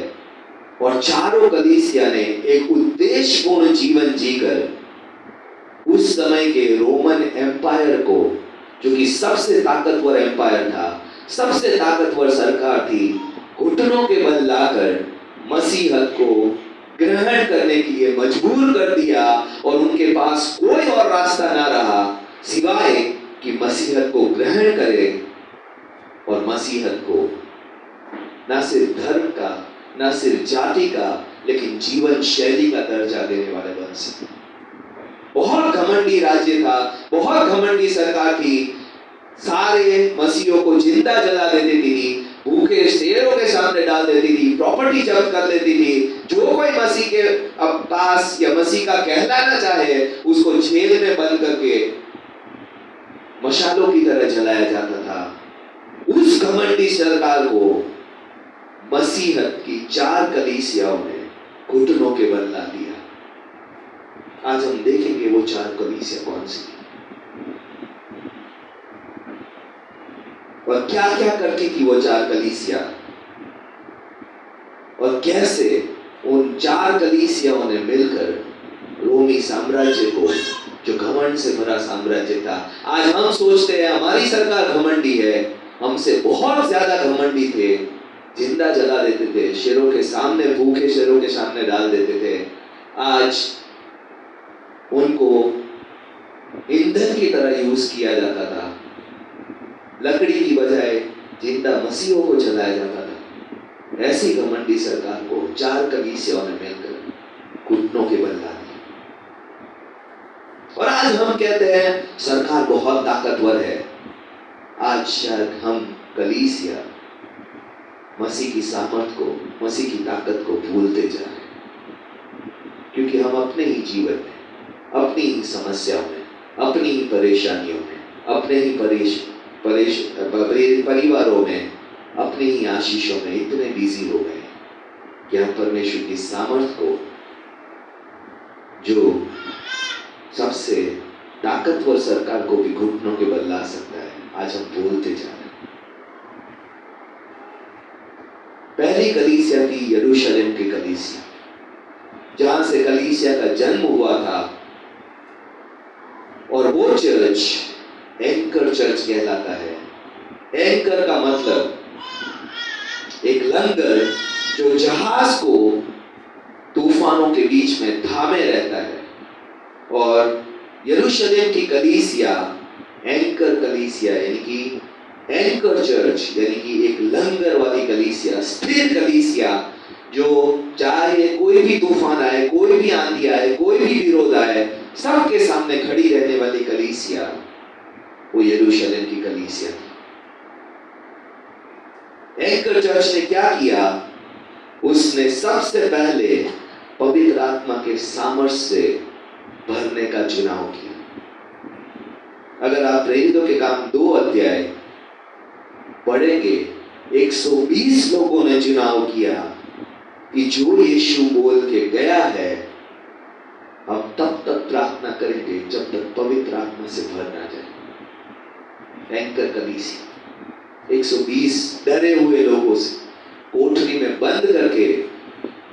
और चारों कलीसिया ने एक उद्देश्यपूर्ण जीवन जीकर उस समय के रोमन एम्पायर को, जो कि सबसे ताकतवर एम्पायर था, सबसे ताकतवर सरकार थी, घुटनों के बल लाकर मसीहत को ग्रहण करने के लिए मजबूर कर दिया। और उनके पास कोई और रास्ता ना रहा सिवाय कि मसीहत को ग्रहण करे और मसीहत को ना सिर्फ धर्म का, ना सिर्फ जाति का, लेकिन जीवन शैली का दर्जा देने वाले बन सके। बहुत घमंडी राज्य था, बहुत घमंडी सरकार थी, सारे मसीहों को जिंदा जला देती थी, भूखे शेरों के सामने डाल देती थी, प्रॉपर्टी जब्त कर लेती थी। जो कोई मसीह के पास या मसीह का कहलाना चाहे उसको जेल में बंद करके मशालों की तरह जलाया जाता था। उस घमंडी सरकार को मसीहत की 4 कलीसियाओं ने घुटनों के बल ला दिया। आज हम देखेंगे वो 4 कलीसिया कौन सी और क्या क्या करती थी वो 4 कलीसिया, और कैसे उन 4 कलीसियाओं ने मिलकर रोमी साम्राज्य को, जो घमंड से भरा साम्राज्य था, आज हम सोचते हैं हमारी सरकार घमंडी है, हमसे बहुत ज्यादा घमंडी थे, जिंदा जला देते थे, शेरों के सामने, भूखे शेरों के सामने डाल देते थे। आज उनको ईंधन की तरह यूज किया जाता था, लकड़ी की बजाय जिंदा मसीहों को जलाया जाता था। ऐसी घमंडी सरकार को 4 कलीसियाओं ने मिलकर घुटनों के बल ला दिया। और आज हम कहते हैं सरकार बहुत ताकतवर है। आज शायद हम कलीसिया मसीह की सामर्थ को, मसीह की ताकत को भूलते जा रहे हैं, क्योंकि हम अपने ही जीवन में, अपनी ही समस्याओं में, अपनी ही परेशानियों में, अपने ही परिवारों में, अपनी ही आशीषों में इतने बिजी हो गए कि हम परमेश्वर की सामर्थ को, जो सबसे ताकतवर सरकार को भी घुटनों के बल ला सकता है, आज हम भूलते जा रहे हैं। पहली कलीसिया थी यरूशलेम की कलीसिया, जहां से कलीसिया का जन्म हुआ था, और वो चर्च एंकर चर्च कहलाता है। एंकर का मतलब एक लंगर जो जहाज को तूफानों के बीच में थामे रहता है। और यरूशलेम की कलीसिया एंकर कलीसिया, यानी कि एंकर चर्च, यानी कि एक लंगर वाली कलीसिया, स्थिर कलीसिया, जो चाहे कोई भी तूफान आए, कोई भी आंधी आए, कोई भी विरोध आए, सबके सामने खड़ी रहने वाली कलीसिया, वो यरूशलेम की कलीसिया थी। एंकर चर्च ने क्या किया? उसने सबसे पहले पवित्र आत्मा के सामर्थ्य से भरने का चुनाव किया। अगर आप प्रेरितों के काम 2 अध्याय पढ़ेंगे, 120 लोगों ने चुनाव किया कि जो यीशु बोल के गया है, हम तब तक प्रार्थना करेंगे जब तक पवित्र आत्मा से भर ना जाए। एंकर कलीसिया 120 डरे हुए लोगों से कोठरी में बंद करके,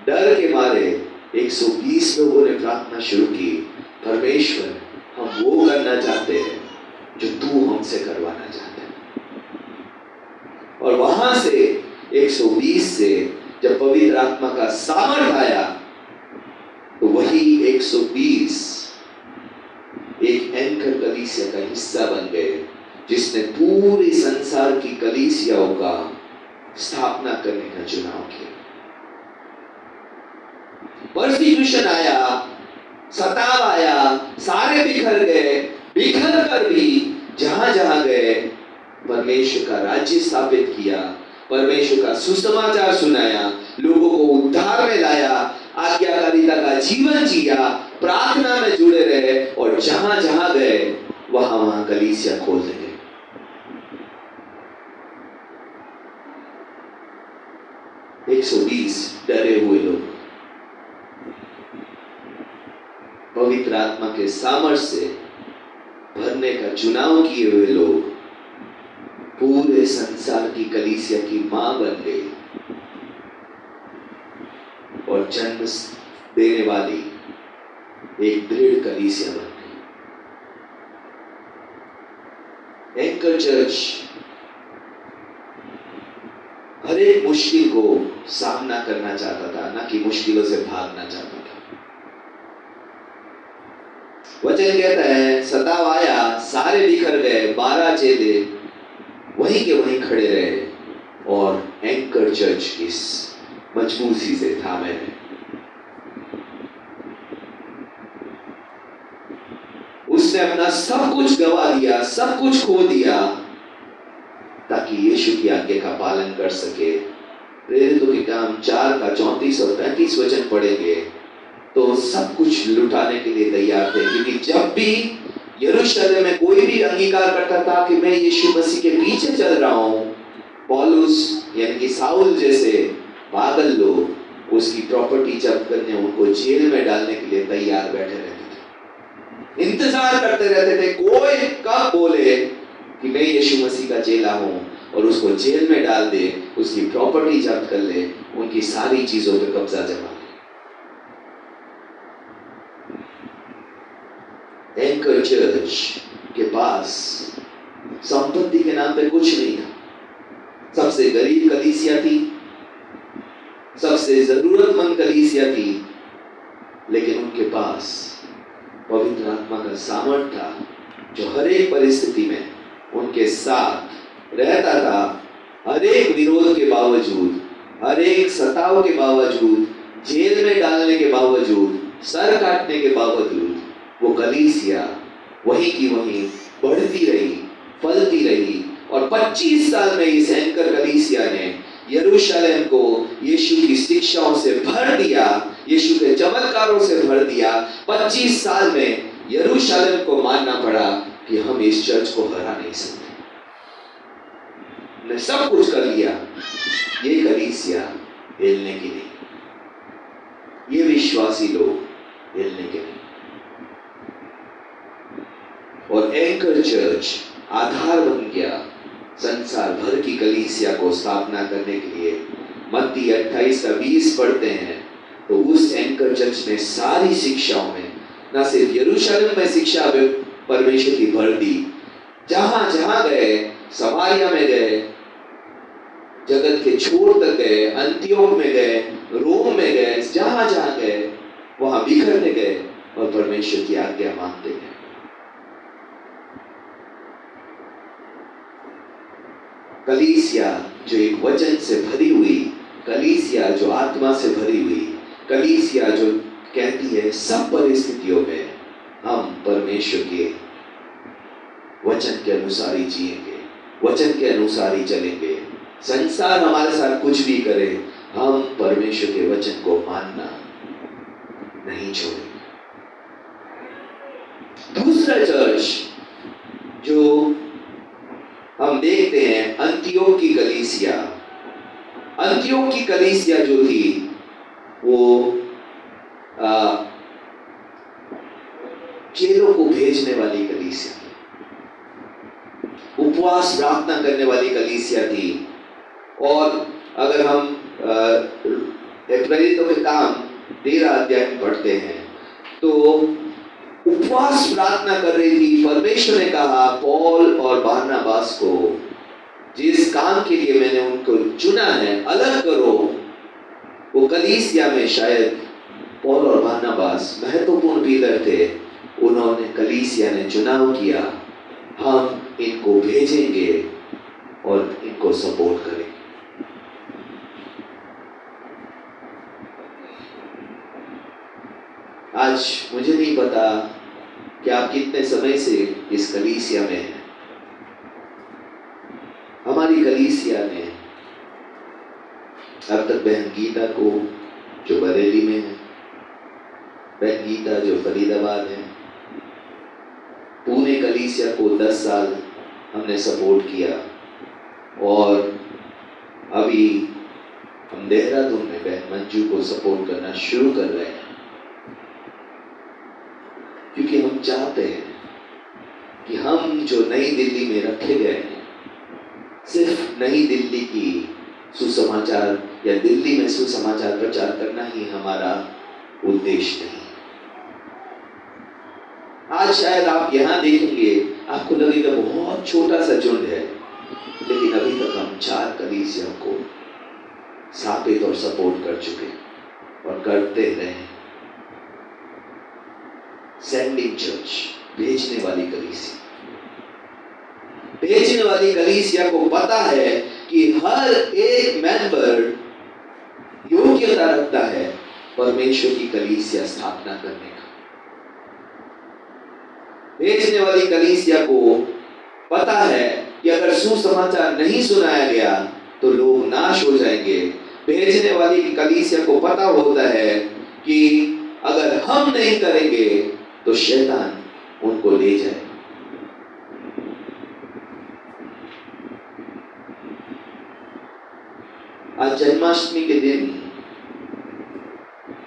डर के मारे 120 लोगों ने प्रार्थना शुरू की, परमेश्वर हम वो करना चाहते हैं जो तू हमसे करवाना चाहता है। और वहां से 120 से जब पवित्र आत्मा का सामर्थ आया, तो वही 120 एक एंकर कलीसिया का हिस्सा बन गए, जिसने पूरे संसार की कलीसियाओं का स्थापना करने का चुनाव किया। परसिक्यूशन आया, सताव आया, सारे बिखर गए, बिखर कर भी जहां जहां गए परमेश्वर का राज्य स्थापित किया, परमेश्वर का सुसमाचार सुनाया, लोगों को उद्धार में लाया, आज्ञाकारिता का जीवन जिया, प्रार्थना में जुड़े रहे और जहां जहां गए वहां वहां कलीसिया खोलते गए। एक 120 डरे हुए लोग पवित्र आत्मा के सामर्थ्य से भरने का चुनाव किए हुए लोग पूरे संसार की कलीसिया की मां बन गई और जन्म देने वाली एक दृढ़ कलीसिया बन गई। एंकर चर्च हर एक मुश्किल को सामना करना चाहता था, ना कि मुश्किलों से भागना चाहता था। वचन कहता है सताव आया, सारे बिखर गए, 12 चेले वहीं के वहीं खड़े रहे और एंकर चर्च की मजबूती से थामे रहे। उसने अपना सब कुछ गवा दिया, सब कुछ खो दिया ताकि यीशु की आज्ञा का पालन कर सके। प्रेरितों के काम 4 का 34 और 35 वचन पढ़ेंगे तो सब कुछ लुटाने के लिए तैयार थे, क्योंकि जब भी यरूशलेम में कोई भी अंगीकार करता था कि मैं यीशु मसीह के पीछे चल रहा हूं, पौलुस यानी कि साउल जैसे पागल लोग उसकी प्रॉपर्टी जब्त करने, उनको जेल में डालने के लिए तैयार बैठे रहते थे, इंतजार करते रहते थे कोई कब बोले कि मैं यीशु मसीह का चेला हूं और उसको जेल में डाल दे, उसकी प्रॉपर्टी जब्त कर ले, उनकी सारी चीजों पर कब्जा जमा ले। एंकर चर्च के पास संपत्ति के नाम पे कुछ नहीं था, सबसे गरीब कलीसिया थी, सबसे जरूरतमंद कलीसिया थी, लेकिन उनके पास पवित्र आत्मा का सामर्थ था जो हर एक परिस्थिति में उनके साथ रहता था। हर एक विरोध के बावजूद, हर एक सताव के बावजूद, जेल में डालने के बावजूद, सर काटने के बावजूद वो कलीसिया वहीं की वहीं बढ़ती रही, फलती रही और 25 साल में इस एंकर कलीसिया ने यरूशलेम को यीशु की शिक्षाओं से भर दिया, यीशु के चमत्कारों से भर दिया। 25 साल में यरूशलेम को मानना पड़ा कि हम इस चर्च को हरा नहीं सकते। ने सब कुछ कर लिया, ये कलीसिया हिलने की नहीं, ये विश्वासी लोग हिलने के नहीं। और एंकर चर्च आधार बन गया संसार भर की कलीसिया को स्थापना करने के लिए। मत्ती 28 का 20 पढ़ते हैं तो उस एंकर चर्च ने सारी शिक्षाओं में न सिर्फ यरूशलेम में शिक्षा परमेश्वर की भर दी, जहां जहां गए, समारिया में गए, जगत के छोर तक गए, अंतियोक में गए, रोम में गए, जहां जहां गए वहां बिखरने गए और परमेश्वर की आज्ञा मानते गए। कलीसिया जो एक वचन से भरी हुई, कलीसिया जो आत्मा से भरी हुई, कलीसिया जो कहती है सब परिस्थितियों में हम परमेश्वर के वचन के अनुसार ही जिएंगे, वचन के अनुसार ही चलेंगे। संसार हमारे साथ कुछ भी करे, हम परमेश्वर के वचन को मानना नहीं छोड़ेंगे। दूसरा चर्च जो हम देखते हैं, अंतियोक की कलीसिया। अंतियोक की कलीसिया जो थी वो चेलों को भेजने वाली कलीसिया, उपवास प्रार्थना करने वाली कलीसिया थी। और अगर हम प्रेरितों के काम 13 अध्याय में पढ़ते हैं तो उपवास प्रार्थना कर रही थी। परमेश्वर ने कहा पौल और बरनबास को, जिस काम के लिए मैंने उनको चुना है, अलग करो। वो कलीसिया में शायद पौल और बरनबास महत्वपूर्ण लीडर थे। उन्होंने, कलीसिया ने चुनाव किया, हम इनको भेजेंगे और इनको सपोर्ट करेंगे। आज मुझे नहीं पता कि आप कितने समय से इस कलीसिया में हैं। हमारी कलीसिया ने अब तक बहन गीता को, जो बरेली में है, बहन गीता जो फरीदाबाद है, पुणे कलीसिया को 10 साल हमने सपोर्ट किया। और अभी हम देहरादून में बहन मंजू को सपोर्ट करना शुरू कर रहे हैं, क्योंकि हम चाहते हैं कि हम जो नई दिल्ली में रखे गए हैं, सिर्फ नई दिल्ली की सुसमाचार या दिल्ली में सुसमाचार प्रचार करना ही हमारा उद्देश्य नहीं। आज शायद आप यहां देखेंगे, आपको लगेगा बहुत छोटा सा झुंड है, लेकिन अभी तक हम 4 कलीसिया को स्थापित और सपोर्ट कर चुके और करते रहे। सेंडिंग चर्च, भेजने वाली कलीसिया। भेजने वाली कलीसिया को पता है कि हर एक मेंबर योग्यता रखता है परमेश्वर की कलीसिया स्थापना करने का। भेजने वाली कलीसिया को पता है कि अगर सुसमाचार नहीं सुनाया गया तो लोग नाश हो जाएंगे। भेजने वाली कलीसिया को पता होता है कि अगर हम नहीं करेंगे तो शैतान उनको ले जाए। आज जन्माष्टमी के दिन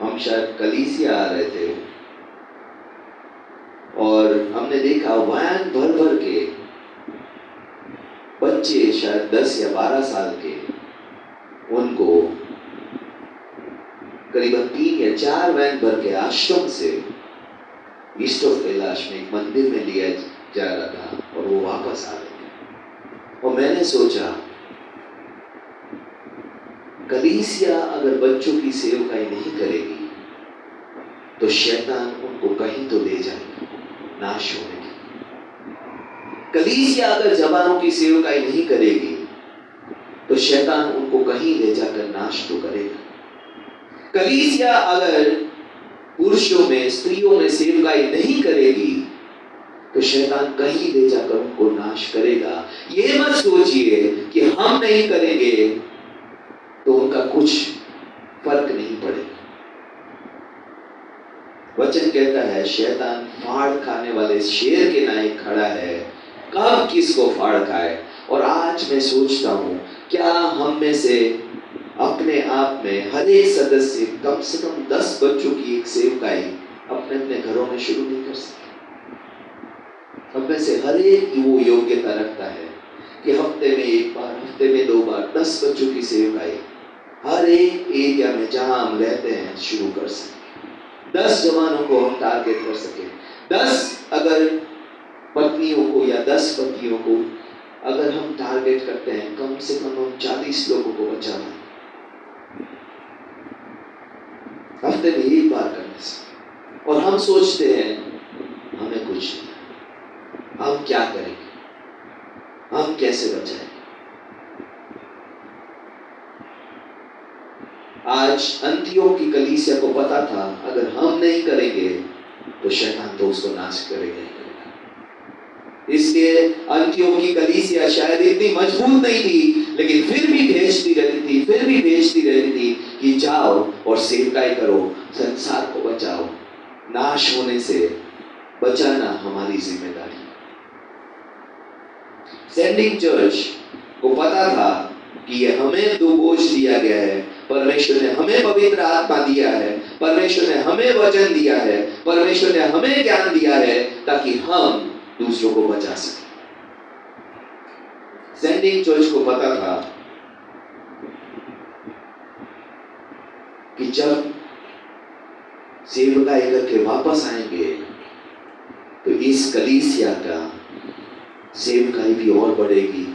हम शायद कलीसिया आ रहे थे और हमने देखा वैन भर भर के बच्चे, शायद 10 या 12 साल के, उनको करीबन 3 या 4 वैन भर के आश्रम से ईस्ट ऑफ कैलाश में एक मंदिर में लिया जा रहा था और वो वापस आ रहे थे। और मैंने सोचा, कलीसिया अगर बच्चों की सेवकाई नहीं करेगी तो शैतान उनको कहीं तो ले जाएगा नाश होने की। कलीसिया अगर जवानों की सेवकाई नहीं करेगी तो शैतान उनको कहीं ले जाकर नाश तो करेगा। कलीसिया अगर पुरुषों में, स्त्रियों में सेवकाई नहीं करेगी तो शैतान कहीं ले जाकर उनको नाश करेगा। ये मत सोचिए कि हम नहीं करेंगे तो उनका कुछ फर्क नहीं पड़ेगा। वचन कहता है शैतान फाड़ खाने वाले शेर के नायक खड़ा है, कब किसको फाड़ खाए। और आज मैं सोचता हूं, क्या हम में से अपने आप में हर एक सदस्य कम से कम 10 बच्चों की एक सेवकाई अपने अपने घरों में शुरू नहीं कर सकते? हम में से हर एक वो योग्यता रखता है कि हफ्ते में 1 बार, हफ्ते में 2 बार 10 बच्चों की सेवकाई हर एक एरिया में जहां हम रहते हैं शुरू कर सकें। 10 जवानों को हम टारगेट कर सकें। 10 अगर पत्नियों को या 10 पतियों को अगर हम टारगेट करते हैं, कम से कम हम 40 लोगों को बचाना हफ्ते में 1 बार करने से। और हम सोचते हैं हमें कुछ नहीं, हम क्या करेंगे, हम कैसे बचाएंगे। आज अंतियोक की कलीसिया को पता था अगर हम नहीं करेंगे तो शैतान तो उसको नाश करेगा ही करेगा। इसलिए अंतियों की कलीसिया शायद इतनी मजबूत नहीं थी, लेकिन फिर भी भेजती रहती थी कि जाओ और सेवकाई करो, संसार को बचाओ, नाश होने से बचाना हमारी जिम्मेदारी। सेंडिंग चर्च को पता था कि ये हमें दो बोझ दिया गया है, परमेश्वर ने हमें पवित्र आत्मा दिया है, परमेश्वर ने हमें वचन दिया है, परमेश्वर ने हमें ज्ञान दिया है ताकि हम दूसरों को बचा सके। सेंडिंग चर्च को पता था कि जब सेवकाई करके वापस आएंगे तो इस कलीसिया का सेवकाई भी और बढ़ेगी,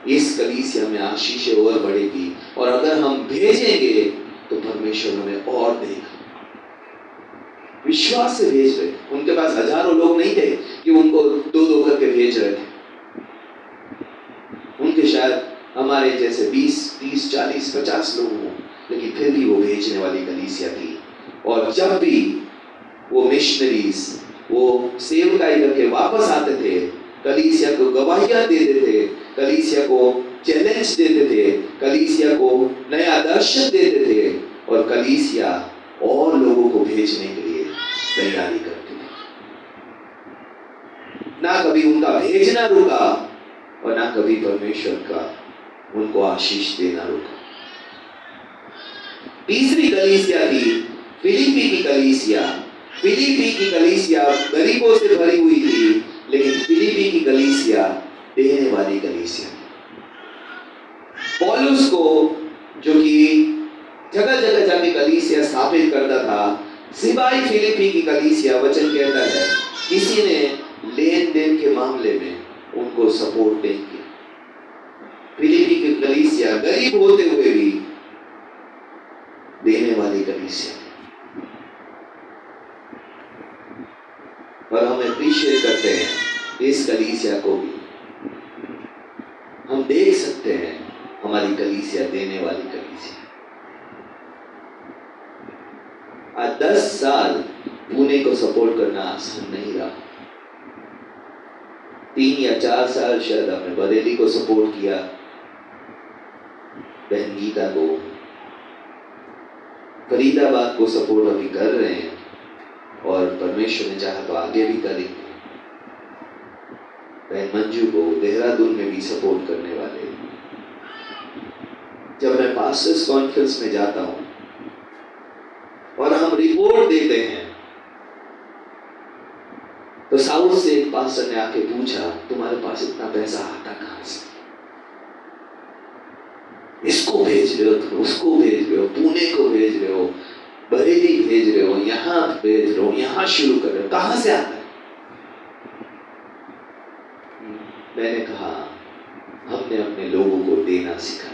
इस कलीसिया में आशीषें और बढ़ेगी, और अगर हम भेजेंगे तो परमेश्वर हमें और देगा। विश्वास से भेज रहे, उनके पास हजारों लोग नहीं थे कि उनको दो दो करके भेज रहे थे। उनके शायद हमारे जैसे 20, 30, 40, 50 लोग हों, लेकिन फिर भी वो भेजने वाली कलीसिया थी। और जब भी वो मिशनरीज वो सेवकाई करके वापस आते थे, कलीसिया को गवाहियां देते थे, कलीसिया को चैलेंज देते थे, कलीसिया को नया दर्शन देते थे, और कलीसिया और लोगों को भेजने के लिए तैयारी करती थी। ना कभी उनका भेजना रुका और ना कभी परमेश्वर का उनको आशीष देना रुका। तीसरी कलीसिया थी फिलिप्पी की कलीसिया। फिलिप्पी की कलीसिया गरीबों से भरी हुई थी, लेकिन फिलिप्पी की कलीसिया देने वाली कलीसिया। पौलुस को, जो कि जगह जगह जाके कलीसिया स्थापित करता था, सिवाय फिलिप्पी की कलीसिया, वचन कहता है किसी ने लेन देन के मामले में उनको सपोर्ट नहीं किया। फिलिप्पी की कलीसिया गरीब होते हुए भी देने वाली कलीसिया, और हम अप्रिशिएट करते हैं इस कलीसिया को भी। हम देख सकते हैं हमारी कलीसिया देने वाली कलीसिया। आज 10 साल पुणे को सपोर्ट करना आसान नहीं रहा। 3 या 4 साल शायद हमने बरेली को सपोर्ट किया, बहन गीता को, फरीदाबाद को सपोर्ट अभी कर रहे हैं, और परमेश्वर ने चाहा तो आगे भी करेंगे। बहन मंजू को देहरादून में भी सपोर्ट करने वाले। जब मैं पास्टर्स कॉन्फ्रेंस में जाता हूं और हम रिपोर्ट देते हैं, तो साउथ से एक पास्टर ने आके पूछा, तुम्हारे पास इतना पैसा आता कहां से? इसको भेज रहे हो, तुम उसको भेज रहे हो, पुणे को भेज रहे हो, बरेली भेज रहे हो, यहां भेज रहे हो, यहां शुरू कर रहे हो, कहां से आता है? मैंने कहा, हमने अपने लोगों को देना सिखाया,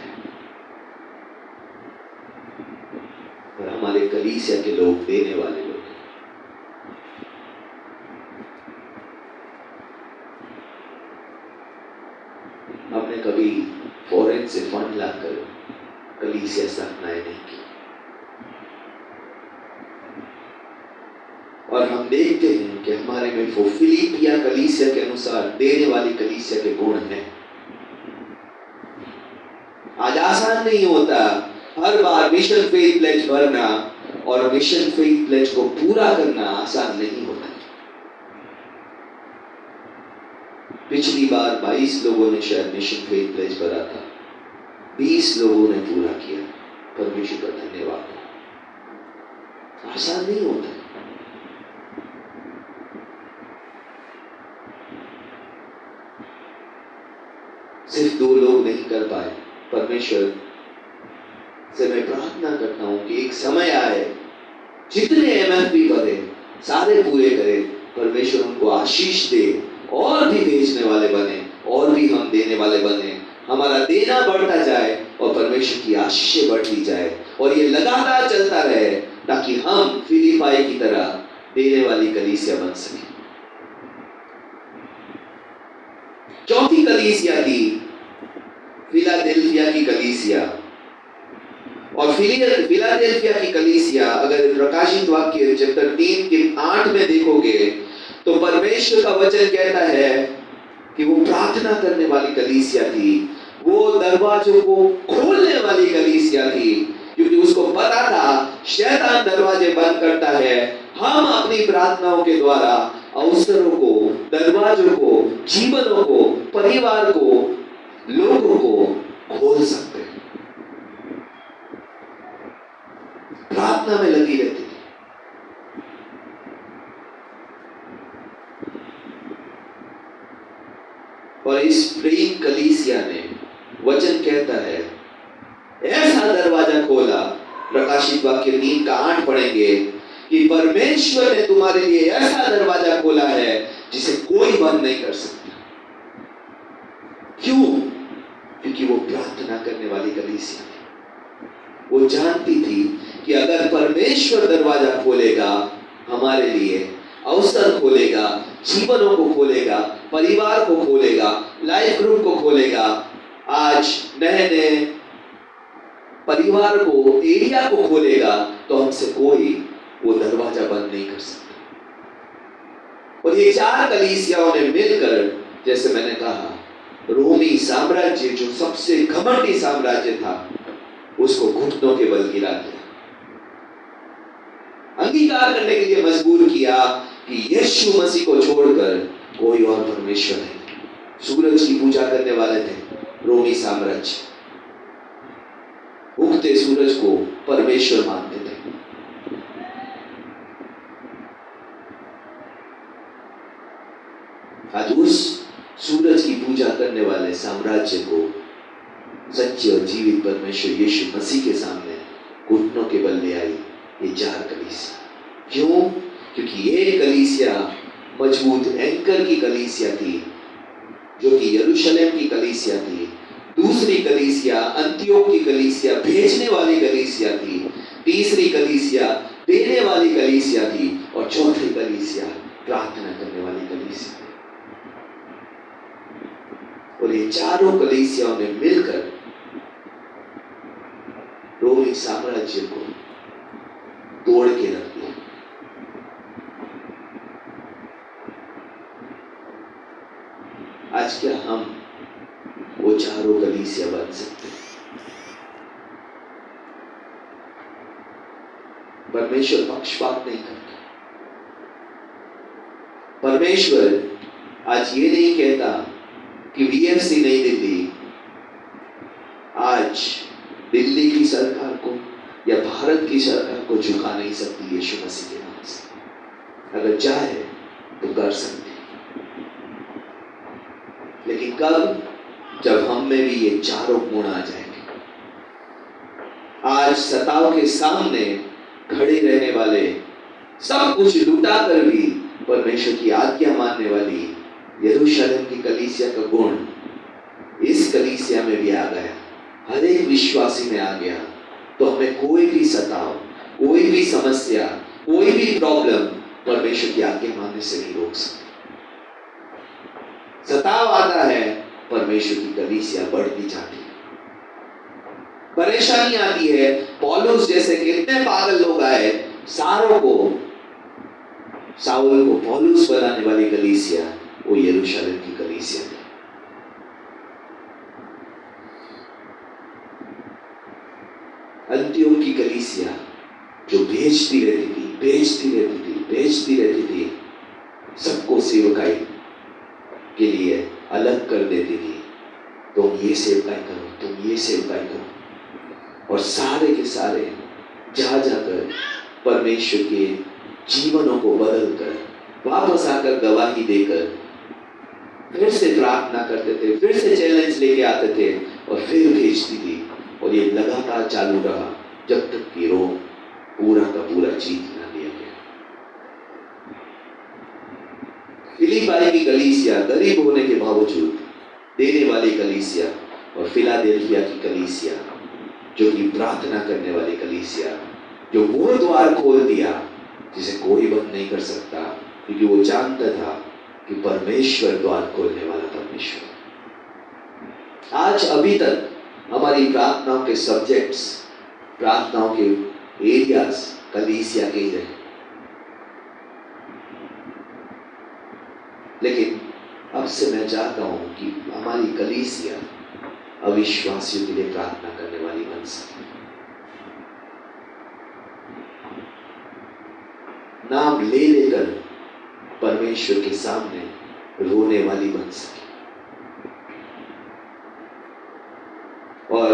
और हमारे कलीसिया के लोग देने वाले लोग। हमने कभी फॉरेन से फंड लाकर कलीसिया स्थापनाएं नहीं की, और हम देखते हैं कि हमारे में वो फिलिपिया कलीसिया के अनुसार देने वाली कलीसिया के गुण हैं। आज आसान नहीं होता हर बार मिशन फेथ प्लेज भरना, और मिशन फेथ प्लेज को पूरा करना आसान नहीं होता। पिछली बार 22 लोगों ने शायद मिशन फेथ प्लेज भरा था, 20 लोगों ने पूरा किया। परमेश्वर का धन्यवाद। आसान नहीं होता। सिर्फ 2 लोग नहीं कर पाए। परमेश्वर से मैं प्रार्थना करता हूं कि एक समय आए, जितने MFP भरे सारे पूरे करे, परमेश्वर उनको आशीष दे, और भी भेजने वाले बने, और भी हम देने वाले बने, हमारा देना बढ़ता जाए और परमेश्वर की आशीषें बढ़ती जाए, और ये लगातार चलता रहे, ताकि हम फिलिपाई की तरह देने वाली कलीसिया बन सके। चौथी कलीसिया थी फिलाडेल्फिया की कलीसिया, और फिलाडेल्फिया की कलीसिया अगर प्रकाशित वाक्य चैप्टर 3 के 8 में देखोगे तो परमेश्वर का वचन कहता है कि वो प्रार्थना करने वाली कलीसिया थी, वो दरवाजों को खोलने वाली कलीसिया थी, क्योंकि उसको पता था शैतान दरवाजे बंद करता है, हम अपनी प्रार्थनाओं के द्वारा अवसरों को, दरवाजों को, जीवनों को, परिवार को, लोगों को खोल सकते हैं। प्रार्थना में लगी रहती थी। और इस प्रेम कलीसिया ने, वचन कहता है, ऐसा दरवाजा खोला, प्रकाशित वाक्य 3:8 पढ़ेंगे कि परमेश्वर ने तुम्हारे लिए ऐसा दरवाजा खोला है जिसे कोई बंद नहीं कर सकता। क्यों? क्योंकि वो प्रार्थना करने वाली कलीसिया थी। वो जानती थी कि अगर परमेश्वर दरवाजा खोलेगा हमारे लिए, अवसर खोलेगा, जीवनों को खोलेगा, परिवार को खोलेगा, लाइफ ग्रुप को खोलेगा, आज नए नए परिवार को, एरिया को खोलेगा, तो हमसे कोई वो दरवाजा बंद नहीं कर सकता। और ये 4 कलीसियाओं ने मिलकर, जैसे मैंने कहा, रोमी साम्राज्य जो सबसे घमंडी साम्राज्य था, उसको घुटनों के बल गिरा दिया। अंगीकार करने के लिए मजबूर किया कि यीशु मसीह को छोड़कर कोई और परमेश्वर नहीं। सूरज की पूजा करने वाले थे रोमी साम्राज्य, उगते सूरज को परमेश्वर मानते थे। आज उस सूरज की पूजा करने वाले साम्राज्य को सच्चे और जीवित परमेश्वर यीशु मसीह के सामने घुटनों के बल ले आई ये 4 कलीसिया। क्यों? क्योंकि एक कलीसिया मजबूत एंकर की कलीसिया थी, जो कि यरूशलेम की कलीसिया थी। दूसरी कलीसिया अंतियोक की कलीसिया भेजने वाली कलीसिया थी। तीसरी कलीसिया देने वाली कलीसिया थी। और चौथी कलीसिया प्रार्थना करने वाली कलीसिया। और ये चारों कलीसियाओं ने मिलकर रोमी साम्राज्य को तोड़ के रख दिया। आज क्या हम वो चारों कलीसिया बन सकते हैं? परमेश्वर पक्षपात नहीं करता। परमेश्वर आज ये नहीं कहता कि VFC नई दिल्ली आज दिल्ली की सरकार को या भारत की सरकार को झुका नहीं सकती यीशु मसीह के नाम से। अगर चाहे तो कर सकती, लेकिन कब? जब हम में भी ये चारों गुण आ जाएंगे। आज सताव के सामने खड़े रहने वाले, सब कुछ लुटा कर भी परमेश्वर की आज्ञा मानने वाली यरूशलेम की कलीसिया का गुण इस कलीसिया में भी आ गया, हर एक विश्वासी में आ गया, तो हमें कोई भी सताव, कोई भी समस्या, कोई भी प्रॉब्लम परमेश्वर की आज्ञा मानने से नहीं रोक सकती। सताव आता है, परमेश्वर की कलीसिया बढ़ती जाती है। परेशानी आती है, पौलुस जैसे कितने पागल लोग आए, सारों को, साउल को पौलुस बनाने वाली कलीसिया वो यरूशलेम की कलीसिया थी। अंतियोक की कलीसिया जो भेजती रहती थी, सबको सेवकाई के लिए अलग कर देती थी। तुम ये सेवकाई करो, तुम ये सेवकाई करो, और सारे के सारे जा जाकर परमेश्वर के जीवनों को बदलकर वापस आकर गवाही देकर फिर से प्रार्थना करते थे, फिर से चैलेंज लेके आते थे और फिर भेजती थी। और ये लगातार चालू रहा जब तक कि रोम पूरा का पूरा जीत ना लिया गया। फिलिप्पी की कलीसिया गरीब होने के बावजूद देने वाली कलीसिया, और फिलाडेल्फिया की कलीसिया जो कि प्रार्थना करने वाली कलीसिया, जो वो द्वार खोल दिया जिसे कोई बंद नहीं कर सकता, क्योंकि वो जानता था कि परमेश्वर द्वार खोलने वाला परमेश्वर। आज अभी तक हमारी प्रार्थनाओं के सब्जेक्ट्स, प्रार्थनाओं के एरियाज कलीसिया के ही रहे, लेकिन अब से मैं चाहता हूं कि हमारी कलीसिया अविश्वासियों के लिए प्रार्थना करने वाली बन सके, नाम ले लेकर परमेश्वर के सामने रोने वाली बन सके, और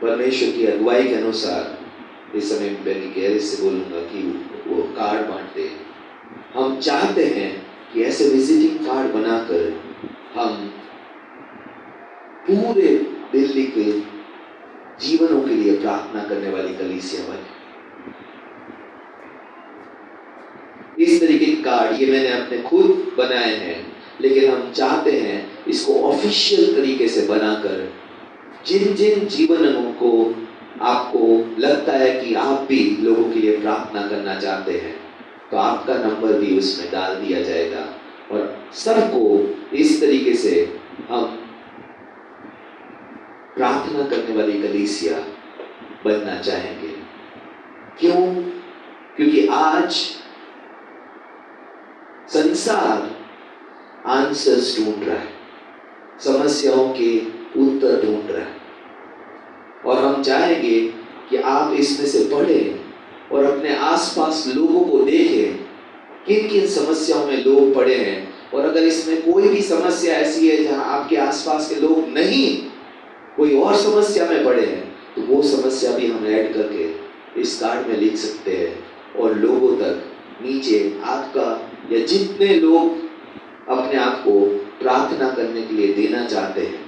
परमेश्वर की अगुवाई के अनुसार इस समय मैं गहरे से बोलूंगा कि वो कार्ड बांटते हैं। हम चाहते हैं कि ऐसे विजिटिंग कार्ड बनाकर हम पूरे दिल्ली के जीवनों के लिए प्रार्थना करने वाली कलीसिया बने। इस तरीके के कार्ड ये मैंने अपने खुद बनाए हैं, लेकिन हम चाहते हैं इसको ऑफिशियल तरीके से बनाकर जिन जिन जीवनों को आपको लगता है कि आप भी लोगों के लिए प्रार्थना करना चाहते हैं, तो आपका नंबर भी उसमें डाल दिया जाएगा, और सबको इस तरीके से हम प्रार्थना करने वाली कलीसिया बनना चाहेंगे। क्यों? क्योंकि आज संसार आंसर्स ढूंढ रहा है, समस्याओं के उत्तर ढूंढ रहा है, और हम चाहेंगे कि आप इसमें से पढ़ें और अपने आसपास लोगों को देखें किन किन समस्याओं में लोग पड़े हैं, और अगर इसमें कोई भी समस्या ऐसी है जहां आपके आसपास के लोग नहीं कोई और समस्या में पड़े हैं, तो वो समस्या भी हम ऐड करके इस कार्ड में लिख सकते हैं, और लोगों तक नीचे आपका या जितने लोग अपने आप को प्रार्थना करने के लिए देना चाहते हैं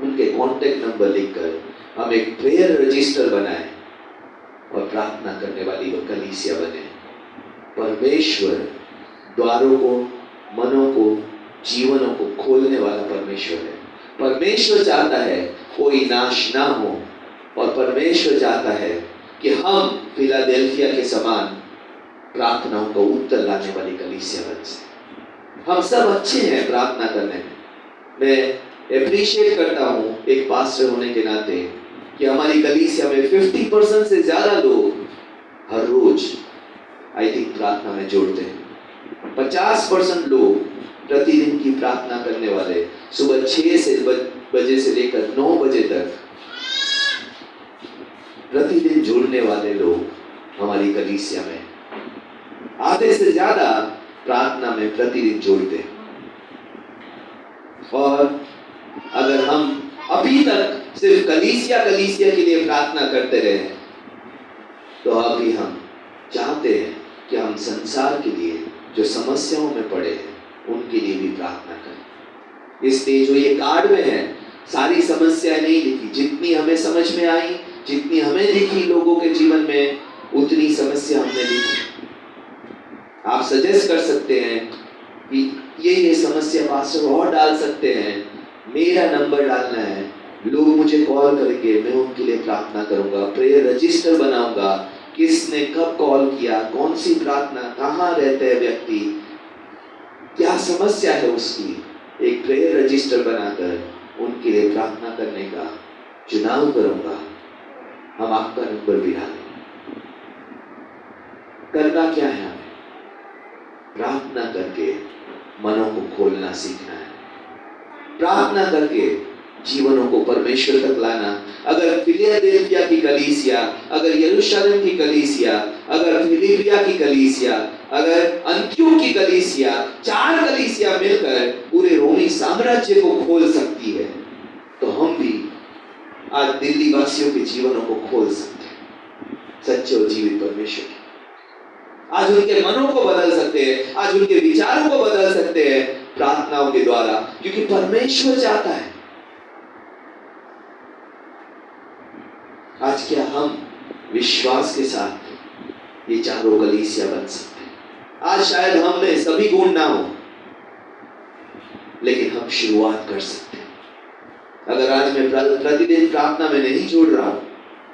उनके कॉन्टेक्ट नंबर लिखकर हम एक प्रेयर रजिस्टर बनाएं और प्रार्थना करने वाली वो कलीसिया बने। परमेश्वर द्वारों को, मनों को, जीवनों को खोलने वाला परमेश्वर है। परमेश्वर चाहता है कोई नाश ना हो, और परमेश्वर चाहता है कि हम फिलाडेल्फिया के समान प्रार्थनाओं का उत्तर लाने वाली कलीसिया बन सके। हम सब अच्छे हैं प्रार्थना करने में। मैं एप्रिशिएट करता हूं एक पास्टर होने के नाते कि हमारी कलीसिया में 50% से ज्यादा लोग हर रोज आई थिंक प्रार्थना में जोड़ते हैं। 50% लोग प्रतिदिन की प्रार्थना करने वाले, सुबह 6 बजे से लेकर 9 बजे तक प्रतिदिन जुड़ने वाले लोग हमारी कलीसिया में आधे से ज्यादा प्रार्थना में प्रतिदिन जोड़ते हैं। और अगर हम अभी तक सिर्फ कलीसिया के लिए प्रार्थना करते रहे, तो अभी हम चाहते हैं कि हम संसार के लिए जो समस्याओं में पड़े हैं उनके लिए भी प्रार्थना करें। इसलिए जो ये कार्ड में है सारी समस्याएं नहीं लिखी, जितनी हमें समझ में आई, जितनी हमें दिखी लोगों के जीवन में, उतनी समस्या हमने लिखी। आप सजेस्ट कर सकते हैं कि ये समस्या पास्टर और डाल सकते हैं, मेरा नंबर डालना है, लोग मुझे कॉल करेंगे, मैं उनके लिए प्रार्थना करूंगा, प्रेयर रजिस्टर बनाऊंगा, किसने कब कॉल किया, कौन सी प्रार्थना, कहाँ रहते हैं व्यक्ति, क्या समस्या है उसकी, एक प्रेयर रजिस्टर बनाकर उनके लिए प्रार्थना करने का चुनाव करूंगा। हम आपका नंबर भी डालेंगे। करना क्या है? हमें प्रार्थना करके मनों को खोलना सीखना है, प्रार्थना करके जीवनों को परमेश्वर तक लाना। अगर फिलाडेल्फिया की कलीसिया, अगर यरूशलेम की कलीसिया, अगर फिलिपिया की कलीसिया, अगर अंत्योक की कलीसिया, 4 कलीसिया मिलकर पूरे रोमी साम्राज्य को खोल सकती है, तो हम भी आज दिल्ली वासियों के जीवनों को खोल सकते हैं सच्चे और जीवित परमेश्वर। आज उनके मनों को बदल सकते हैं, आज उनके विचारों को बदल सकते हैं प्रार्थनाओं के द्वारा, क्योंकि परमेश्वर चाहता है। आज क्या हम विश्वास के साथ ये 4 कलीसिया बन सकते हैं? आज शायद हमने सभी गुण ना हो, लेकिन हम शुरुआत कर सकते हैं। अगर आज मैं प्रतिदिन प्रार्थना में नहीं जोड़ रहा हूं,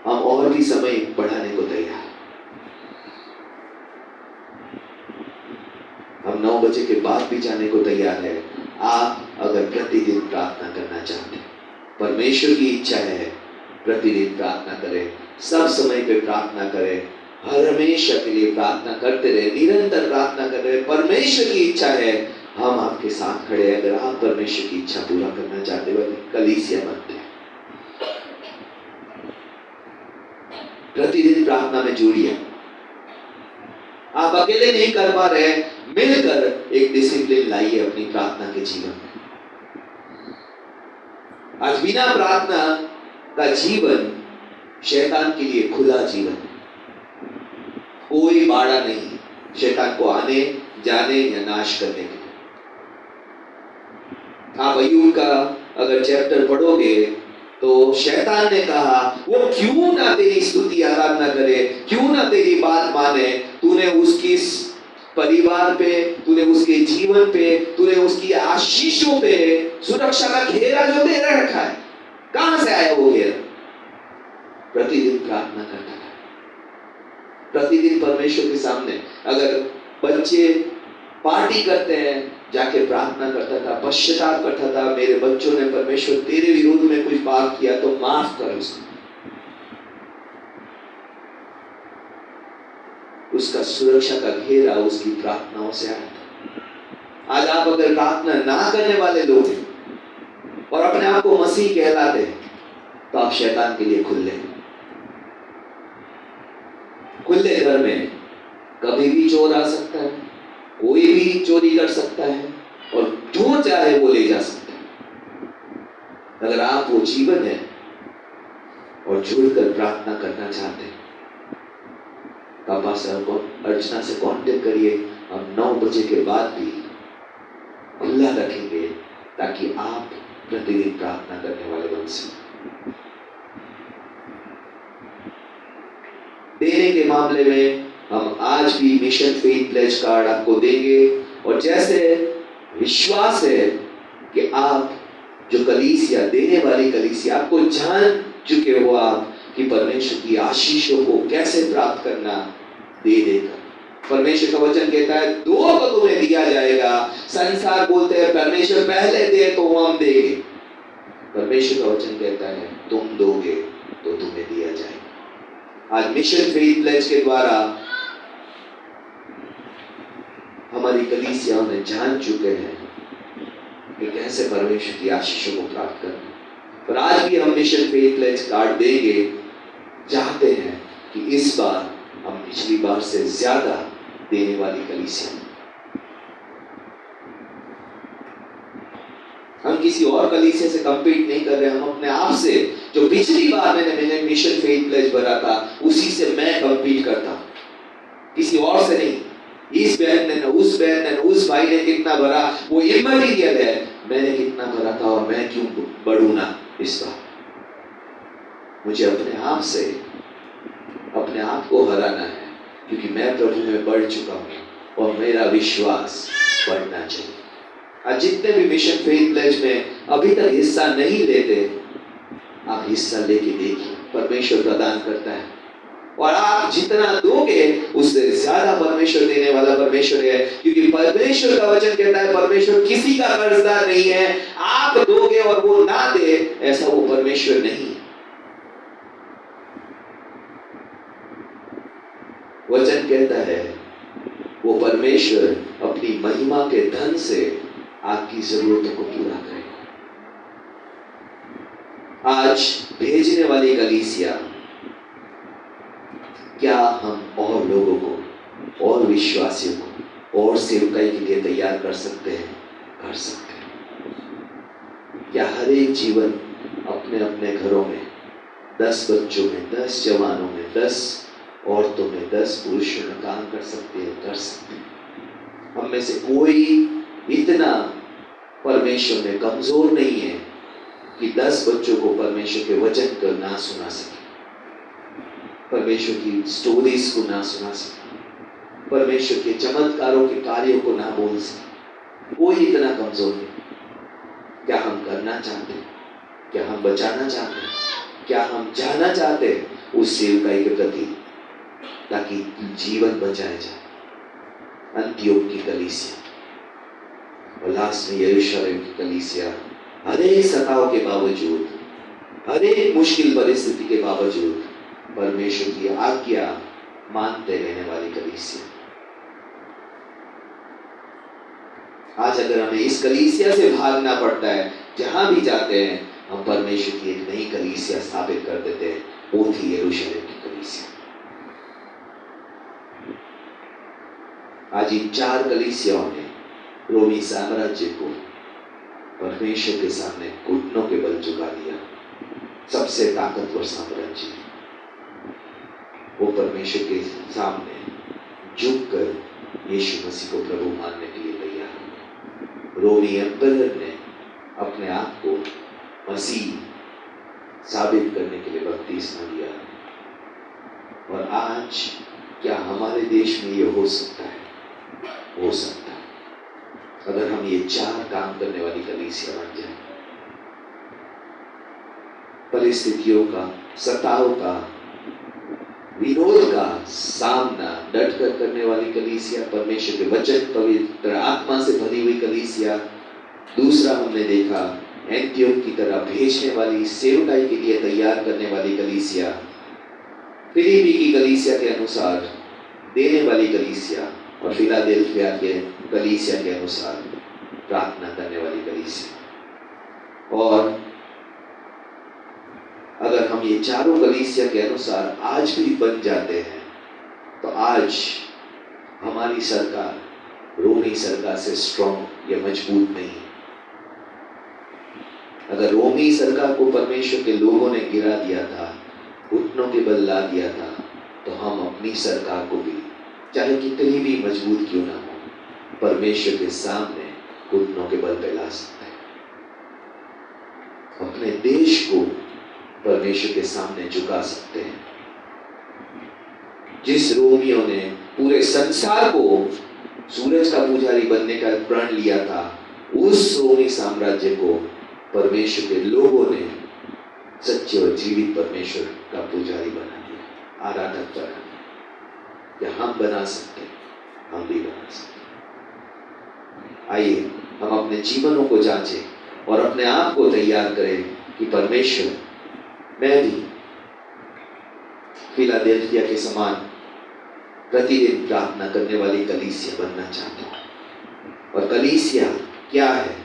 हम और भी समय बढ़ाने को तैयार। हम 9 बजे के बाद भी जाने को तैयार है। आप अगर प्रतिदिन प्रार्थना करना चाहते हैं, परमेश्वर की इच्छा है प्रतिदिन प्रार्थना करें, सब समय पे प्रार्थना करें, हर हमेशा के लिए प्रार्थना करते रहे, निरंतर प्रार्थना कर रहे। परमेश्वर की इच्छा है हम आपके साथ खड़े हैं। अगर आप परमेश्वर की इच्छा पूरा करना चाहते हो, कलीसिया बनते हैं। प्रतिदिन प्रार्थना में जुड़िए। आप अकेले नहीं कर पा रहे, मिलकर एक डिसिप्लिन लाइए अपनी प्रार्थना के जीवन में। आज बिना प्रार्थना का जीवन शैतान के लिए खुला जीवन है। कोई बाड़ा नहीं शैतान को आने जाने या नाश करने के लिए। आप अय्यूब का अगर चैप्टर पढ़ोगे तो शैतान ने कहा वो क्यों ना तेरी स्तुति आराधना करे, क्यों ना तेरी बात माने। तूने उसकी परिवार पे, तूने उसके जीवन पे, तूने उसकी आशीषों पे सुरक्षा का घेरा जो तेरा रखा है, कहां से आया वो घेरा? प्रतिदिन प्रार्थना करता था, प्रतिदिन परमेश्वर के सामने। अगर बच्चे पार्टी करते हैं, जाके प्रार्थना करता था, पश्चाताप करता था, मेरे बच्चों ने परमेश्वर तेरे विरोध में कुछ पाप किया तो माफ कर उसको। उसका सुरक्षा का घेरा उसकी प्रार्थनाओं से आया था। आज आप अगर प्रार्थना ना करने वाले लोग हैं और अपने आप को मसीह कहलाते हैं, तो आप शैतान के लिए खुले घर में कभी भी चोर आ सकता है, कोई भी चोरी कर सकता है और जो चाहे वो ले जा सकता है। अगर आप वो जीवन है और जुड़कर प्रार्थना करना चाहते हैं, पापा सर को अर्चना से कांटेक्ट करिए। हम 9 बजे के बाद भी खुला रखेंगे ताकि आप प्रतिदिन प्रार्थना करने वाले बन सकें। देने के मामले में हम आज भी मिशन फेथ प्लेज कार्ड आपको देंगे, और जैसे विश्वास है कि आप जो कलीसिया देने वाली कलीसिया, आपको जान चुके हो आप कि परमेश्वर की आशीषों को कैसे प्राप्त करना, दे देगा। परमेश्वर का वचन कहता है 2 को तुम्हें दिया जाएगा। संसार बोलते हैं परमेश्वर पहले दे तो हम देंगे, परमेश्वर का वचन कहता है तुम दोगे तो तुम्हें दिया जाएगा। आज मिशन फेथ प्लेज के द्वारा हमारी कलीसियाओं ने जान चुके हैं कि कैसे परमेश्वर की आशीषों को प्राप्त करना। पर आज भी हम मिशन फेथ प्लेज कार्ड देंगे, चाहते हैं कि इस बार हम पिछली बार से ज्यादा देने वाली कलीसिया। हम किसी और कलीसिया से कंपीट नहीं कर रहे, हम अपने आप से, जो पिछली बार मैंने मिशन फेथ प्लेज भरा था उसी से मैं कंपीट करता हूं, किसी और से नहीं। इस बहन ने, उस बहन ने, उस भाई ने कितना भरा वो इमैटेरियल है, मैंने कितना भरा था और मैं क्यों बढ़ूं ना इस बार। मुझे अपने आप से अपने आप को हराना है, क्योंकि मैं प्रभु में बढ़ चुका हूं और मेरा विश्वास बढ़ना चाहिए। आज जितने भी मिशन फेथ प्लेज में अभी तक हिस्सा नहीं लेते, आप हिस्सा लेके देखिए, परमेश्वर प्रदान करता है। और आप जितना दोगे उससे ज्यादा परमेश्वर देने वाला परमेश्वर है, क्योंकि परमेश्वर का वचन कहता है परमेश्वर किसी का कर्जदार नहीं है। आप दोगे और वो ना दे, ऐसा वो परमेश्वर नहीं है। वचन कहता है वो परमेश्वर अपनी महिमा के धन से आपकी जरूरतों को पूरा करेगा। आज भेजने वाली कलीसिया, क्या हम और लोगों को और विश्वासियों को और सेवकाई के लिए तैयार कर सकते हैं? कर सकते हैं। क्या हर एक जीवन अपने अपने घरों में 10 बच्चों में, 10 जवानों में, 10 औरतों में, 10 पुरुषों में काम कर सकते हैं? कर सकते हैं। हम में से कोई इतना परमेश्वर में कमजोर नहीं है कि 10 बच्चों को परमेश्वर के वचन को ना सुना सके, परमेश्वर की स्टोरीज को ना सुना सके, परमेश्वर के चमत्कारों के कार्यों को ना बोल सके। कोई इतना कमजोर नहीं। क्या हम करना चाहते हैं? क्या हम बचाना चाहते हैं? क्या हम जाना चाहते हैं उस सेवकाई के प्रति, ताकि जीवन बचाया जाए? अंतियोक की कलीसिया और लास्ट में यरूशलेम की कलीसिया, अनेक सताव के बावजूद, अनेक मुश्किल परिस्थिति के बावजूद परमेश्वर की आज्ञा मानते रहने वाली कलीसिया। आज अगर हमें इस कलीसिया से भागना पड़ता है, जहां भी जाते हैं हम परमेश्वर की एक नई कलीसिया स्थापित कर देते हैं, वो थी यरूशलेम की कलीसिया। आज इन 4 कलीसियाओं ने रोमी साम्राज्य को परमेश्वर के सामने घुटनों के बल झुका दिया। सबसे ताकतवर साम्राज्य वो परमेश्वर के सामने झुककर यीशु मसीह को प्रभु मानने के लिए तैयार हुए। रोमी एम्परर ने अपने आप को मसीह साबित करने के लिए बपतिस्मा लिया। और आज क्या हमारे देश में ये हो सकता है? हो सकता है अगर हम ये 4 काम करने वाली कलीसिया बन जाए। परिस्थितियों का, सताव का, विरोध का सामना डटकर करने वाली कलीसिया, परमेश्वर के वचन, पवित्र आत्मा से भरी हुई कलीसिया। दूसरा हमने देखा एंटियोक की तरह भेजने वाली, सेवकाई के लिए तैयार करने वाली कलीसिया। फिलिप्पी की कलीसिया के अनुसार देने वाली कलीसिया, और फिलाडेल्फिया के कलीसिया के अनुसार प्रार्थना करने वाली कलीसिया। और अगर हम ये चारों कलीसिया के अनुसार आज भी बन जाते हैं तो आज हमारी सरकार रोमी सरकार से स्ट्रॉन्ग या मजबूत नहीं। अगर रोमी सरकार को परमेश्वर के लोगों ने गिरा दिया था, घुटनों के बल ला दिया था, तो हम अपनी सरकार को भी चाहे कितनी भी मजबूत क्यों ना हो, परमेश्वर के सामने घुटनों के बल पे ला सकते हैं। अपने देश को परमेश्वर के सामने झुका सकते हैं। जिस रोमियों ने पूरे संसार को सूरज का पुजारी बनने का प्रण लिया था, उस रोमी साम्राज्य को परमेश्वर के लोगों ने सच्चे और जीवित परमेश्वर का पुजारी बना दिया, आराधक बना दिया। क्या हम बना सकते हैं? हम भी बना सकते हैं। आइए हम अपने जीवनों को जांचें और अपने आप को तैयार करें कि परमेश्वर, मैं भी फिलाडेल्फिया के समान प्रतिदिन प्रार्थना करने वाली कलीसिया बनना चाहता हूं। और कलीसिया क्या है?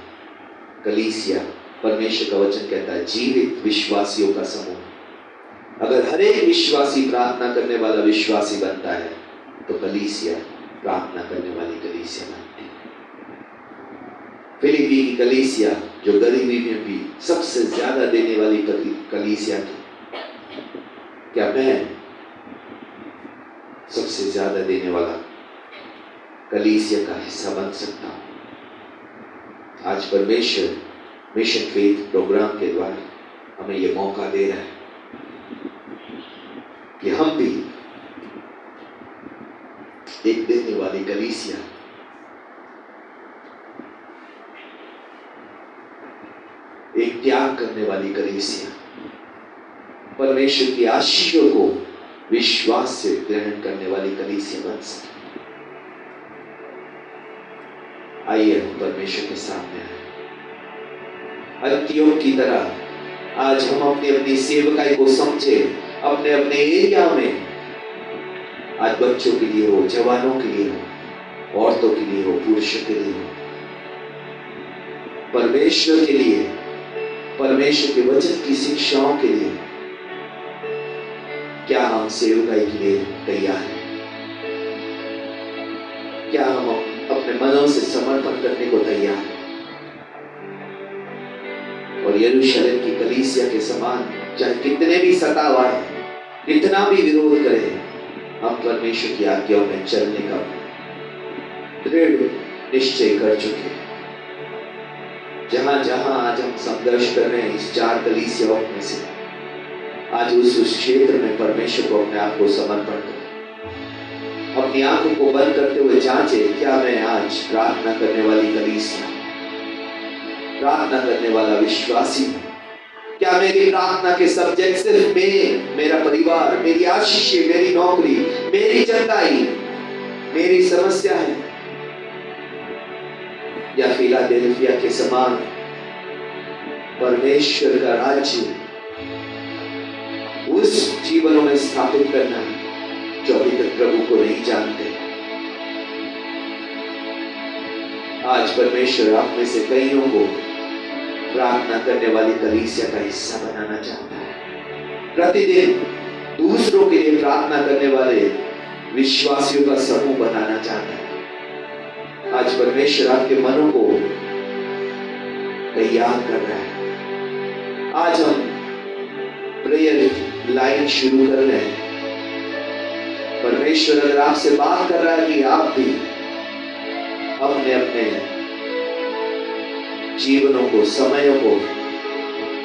कलीसिया, परमेश्वर का वचन कहता है, जीवित विश्वासियों का समूह। अगर हर एक विश्वासी प्रार्थना करने वाला विश्वासी बनता है तो कलीसिया प्रार्थना करने वाली कलीसिया बनती है। फिलिप्पी की कलीसिया जो गरीबी में भी सबसे ज्यादा देने वाली कलीसिया थी, क्या मैं सबसे ज्यादा देने वाला कलीसिया का हिस्सा बन सकता हूं? आज परमेश्वर मिशन फेथ प्रोग्राम के द्वारा हमें यह मौका दे रहा है कि हम भी एक देने वाली कलीसिया, एक त्याग करने वाली कलीसिया, परमेश्वर की आशीषों को विश्वास से ग्रहण करने वाली कलीसिया बन सके। आइए हम परमेश्वर के सामने आए। अंतियोक की तरह आज हम अपनी अपनी सेवकाई को समझे, अपने अपने एरिया में, आज बच्चों के लिए हो, जवानों के लिए हो, औरतों के लिए हो, पुरुषों के लिए हो, परमेश्वर के लिए, परमेश्वर के वचन की शिक्षाओं के लिए क्या हम सेवकाई के लिए तैयार हैं? क्या हम अपने मनों से समर्पण करने को तैयार हैं? और यरूशलेम की कलीसिया के समान चाहे कितने भी सताव आए, कितना भी विरोध करे, हम परमेश्वर की आज्ञाओं में चलने का दृढ़ निश्चय कर चुके हैं। जहां जहां आज हम संघर्ष कर रहे हैं इस 4 कलीसियाओं में से, आज उस क्षेत्र में परमेश्वर को अपने आप को समर्पण करें। अपनी आंखों को बंद करते हुए जांचे, क्या मैं आज प्रार्थना करने वाली कलीसिया, प्रार्थना करने वाला विश्वासी हूं? क्या मेरी प्रार्थना के सब्जेक्ट सिर्फ मैं, मेरा परिवार, मेरी आशीषें, मेरी नौकरी, मेरी चंदाई, मेरी समस्या है? या फिलाडेल्फिया के समान परमेश्वर का राज्य उस जीवनों में स्थापित करना जो अभी तक प्रभु को नहीं जानते? आज परमेश्वर आप में से कईयों को प्रार्थना करने वाली कलीसिया का हिस्सा बनाना चाहता है। प्रतिदिन दूसरों के लिए प्रार्थना करने वाले विश्वासियों का समूह बनाना चाहता है। आज परमेश्वर आपके मनों को तैयार कर रहा है। आज हम प्रेयर लाइन शुरू कर रहे हैं। परमेश्वर अगर आपसे बात कर रहा है कि आप भी अपने अपने जीवनों को, समयों को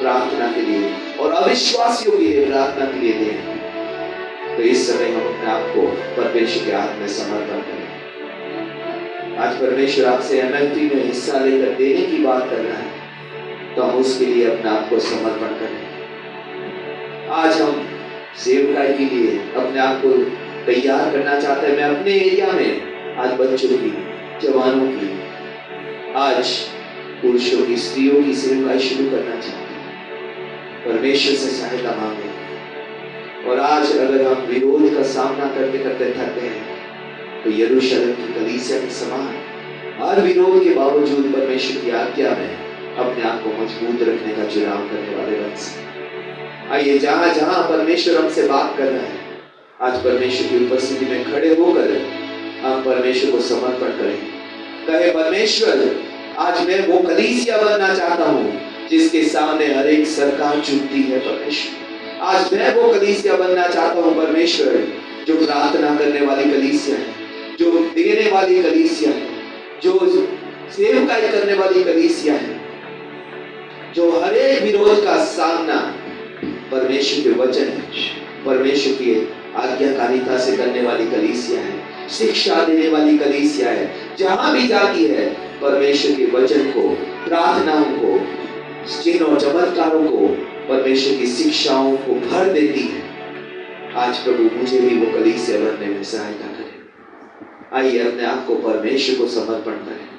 प्रार्थना के लिए और अविश्वासियों के लिए प्रार्थना के लिए दें, तो इस समय हम अपने आप को परमेश्वर के हाथ में समर्पण करें। आज परमेश्वर आपसे एमएफटी में हिस्सा लेकर देने की बात कर रहा है, तो हम उसके लिए अपने आप को समर्पण करें। आज हम सेवकाई के लिए अपने आप को तैयार करना चाहते हैं। मैं अपने एरिया में आज बच्चों की, जवानों की, आज पुरुषों की, स्त्रियों की सेवकाई शुरू करना चाहते हैं। परमेश्वर से सहायता मांगे। और आज अगर हम विरोध का सामना करते करते थक गए हैं, तो यरूशलेम की कलीसिया के समान हर विरोध के बावजूद परमेश्वर की आज्ञा में अपने आप को मजबूत रखने का चुनाव करने वाले बन सके। आइए जहां जहां परमेश्वर हमसे बात कर रहा है, आज परमेश्वर की उपस्थिति में खड़े होकर हम परमेश्वर को समर्पण करें। कहे परमेश्वर, आज मैं वो कलीसिया बनना चाहता हूँ जिसके सामने हर एक सरकार झुकती है। परमेश्वर, आज मैं वो कलीसिया बनना चाहता हूँ परमेश्वर, जो प्रार्थना करने वाली कलीसिया है, जो देने वाली कलीसिया है, जो सेवकाई करने वाली कलीसिया है, जो हर एक विरोध का सामना परमेश्वर के वचन, परमेश्वर की आज्ञाकारिता से करने वाली कलीसिया है, शिक्षा देने वाली कलीसिया है। जहां भी जाती है परमेश्वर के वचन को, प्रार्थनाओं को, चिन्ह और चमत्कारों को, परमेश्वर की शिक्षाओं को भर देती है। आज प्रभु मुझे भी वो कलीसिया बनने में सहायता करें। आइए अपने आप को परमेश्वर को समर्पण करें।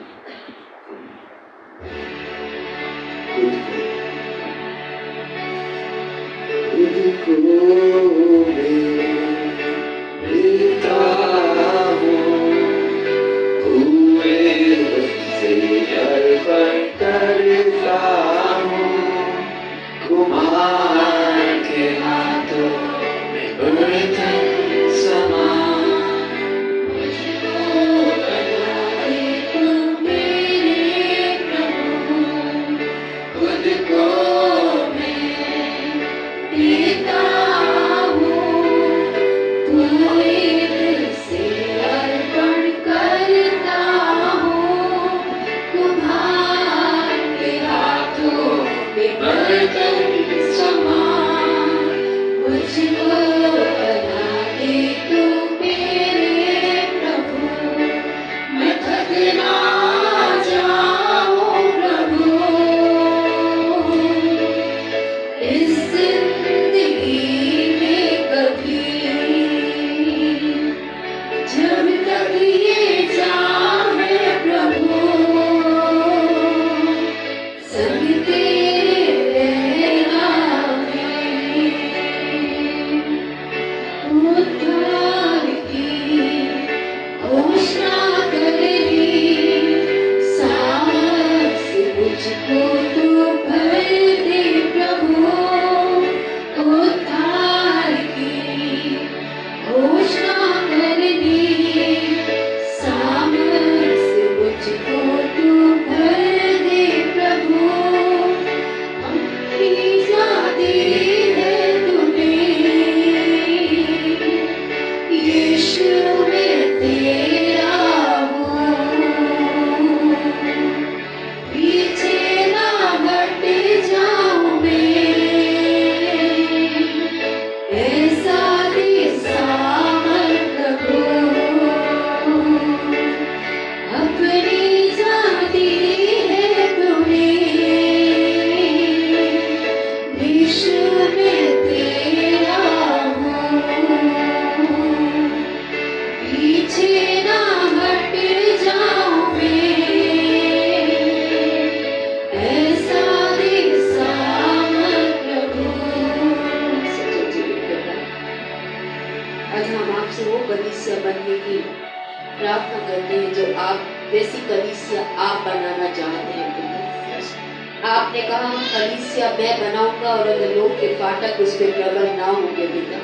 वैसी कलीसिया आप बनाना चाहते हैं पिता। आपने कहा कलीसिया मैं बनाऊंगा और अगर लोग के फाटक उस पर प्रबल ना होंगे पिता।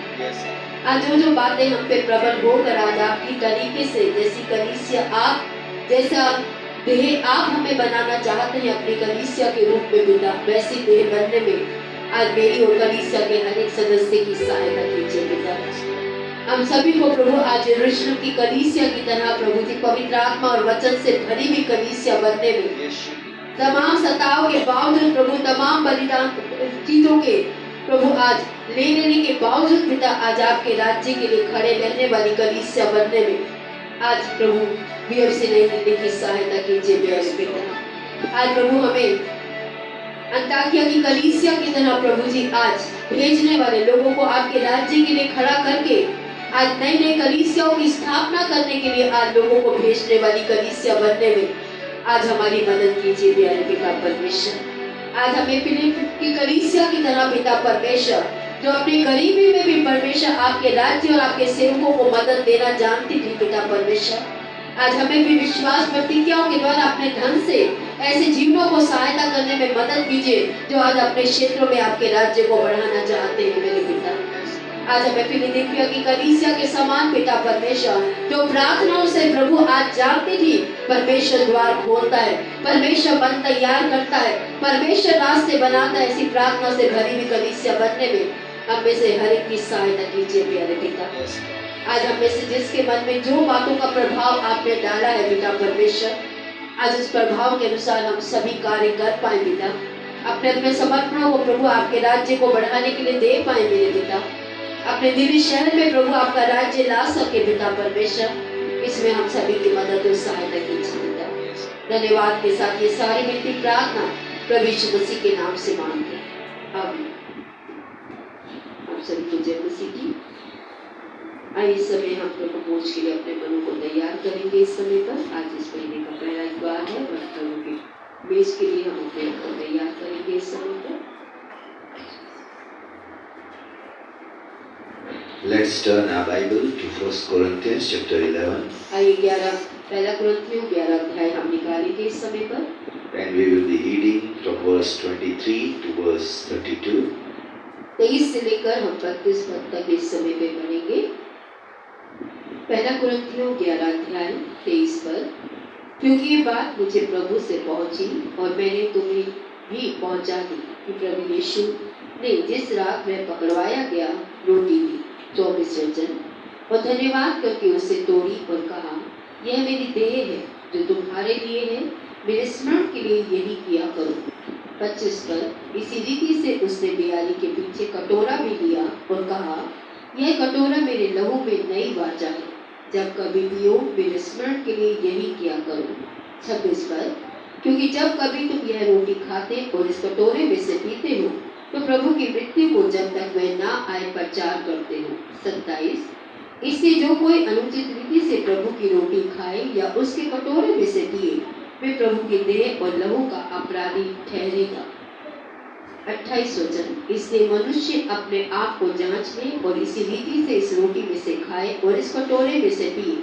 आज जो बातें हम पे प्रबल होकर आज आपकी तरीके से जैसी कलीसिया आप जैसा देह आप हमें बनाना चाहते हैं अपनी कलीसिया के रूप में पिता, वैसी देह बनने में आज मेरी और कलीसिया के अनेक सदस्य की सहायता कीजिए पिता। हम सभी को प्रभु आज यरूशलेम की कलीसिया की तरह प्रभु जी पवित्र आत्मा और वचन से भरी हुई कलीसिया बनने में तमाम सताओं के बावजूद प्रभु तमाम बलिदान चीजों के प्रभु आज लेने के बावजूद पिता आज आपके राज्य के लिए खड़े रहने वाली कलीसिया बनने में आज प्रभु बीएफसी नई दिल्ली की सहायता कीजिए मेरे पिता। आज प्रभु हमें अंताकिया की कलीसिया की तरह प्रभु जी आज भेजने वाले लोगों को आपके राज्य के लिए खड़ा करके आज नई नई कलीसियाओं की स्थापना करने के लिए आज लोगों को भेजने वाली कलीसिया बनने में आज हमारी मदद कीजिए प्यारे पिता परमेश्वर। आज हमें फिलिप की कलीसिया की तरह पिता परमेश्वर जो अपनी गरीबी में भी परमेश्वर आपके राज्य और आपके सेवकों को मदद देना जानती थी पिता परमेश्वर, आज हमें भी विश्वास प्रतिज्ञाओं के द्वारा अपने धन से ऐसे जीवनों को सहायता करने में मदद कीजिए जो आज अपने क्षेत्रों में आपके राज्य को बढ़ाना चाहते हैं मेरे पिता। आज हमें फिलिपिया की कलीसिया के समान पिता परमेश्वर जो प्रार्थनाओं से प्रभु आज जानती थी परमेश्वर द्वार खोलता है, परमेश्वर मन तैयार करता है, परमेश्वर रास्ते बनाता है, ऐसी प्रार्थना से भरी हुई कलीसिया बनने में हम में से हर एक की सहायता कीजिए प्यारे पिता। आज हम में से जिसके मन में जो बातों का प्रभाव आपने डाला है पिता परमेश्वर, आज उस प्रभाव के अनुसार हम सभी कार्य कर पाए पिता, अपने अपने समर्पणों को प्रभु आपके राज्य को बढ़ाने के लिए दे पाए मेरे पिता, अपने दिव्य शहर में प्रभु आपका राज्य ला सके पिता परमेश्वर, इसमें हम सभी की मदद और सहायता कीजिए पिता। धन्यवाद के साथ ये सारी मिलती प्रार्थना प्रभु यीशु मसीह के नाम से मांगते हैं, आमीन। आप सभी को जय मसीह की। आइए इस समय हम प्रभु भोज के लिए अपने मनों को तैयार करेंगे। इस समय पर आज इस महीने का पहला इतवार है और प्रभु के मेज के लिए हम अपने को तैयार करेंगे इस समय पर। Let's turn our Bible to 1 Corinthians chapter 11. आइए 1 कुरिन्थियों 11 अध्याय हम निकालेंगे इस समय पर। And we will be reading from verse 23 to verse 32. 23 से लेकर हम 32 पद तक इस समय पे पढ़ेंगे। 1 कुरिन्थियों 11 अध्याय 23 पद। क्योंकि ये बात मुझे प्रभु से पहुंची और मैंने तुम्हें भी पहुंचा दी कि प्रभु यीशु ने जिस रात में पकड़वाया गया रोटी ली 24 वचन और धन्यवाद करके उसे तोड़ी और कहा, यह मेरी देह है जो तुम्हारे लिए है, मेरे स्मरण के लिए यही किया करो। 25 पर इसी रीति से उसने बियाली के पीछे कटोरा भी लिया और कहा, यह कटोरा मेरे लहू में नई वाचा है, जब कभी पियो मेरे स्मरण के लिए यही किया करो। 26 पर क्योंकि जब कभी तुम यह रोटी खाते और इस कटोरे में से पीते हो तो प्रभु की मृत्यु को जब तक वह ना आए प्रचार करते हो। 27 इससे जो कोई अनुचित रीति से प्रभु की रोटी खाए या उसके कटोरे में से पिए वे प्रभु की देह और लहू का अपराधी ठहरेगा। 28 वचन इसलिए मनुष्य अपने आप को जांच ले और इसी रीति से इस रोटी में से खाए और इस कटोरे में से पिए,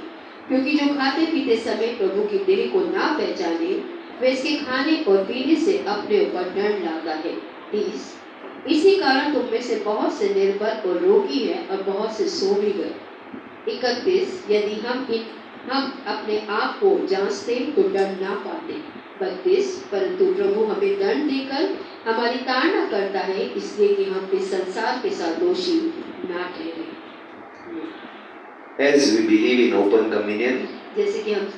क्योंकि जो खाते पीते समय प्रभु की देह को ना पहचाने वे इसके खाने और पीने से अपने ऊपर दंड लाता है। 30 इसी कारण तुम में से बहुत से निर्बल और रोगी हैं और बहुत से सो भी गए। 31 यदि हम अपने आप को जांचते तो दंड ना पाते। 32 परंतु प्रभु हमें दंड देकर हमारी ताड़ना करता है, इसलिए कि हम इस संसार के साथ दोषी ना ठहरे। As we believe in open communion, जैसे कि हम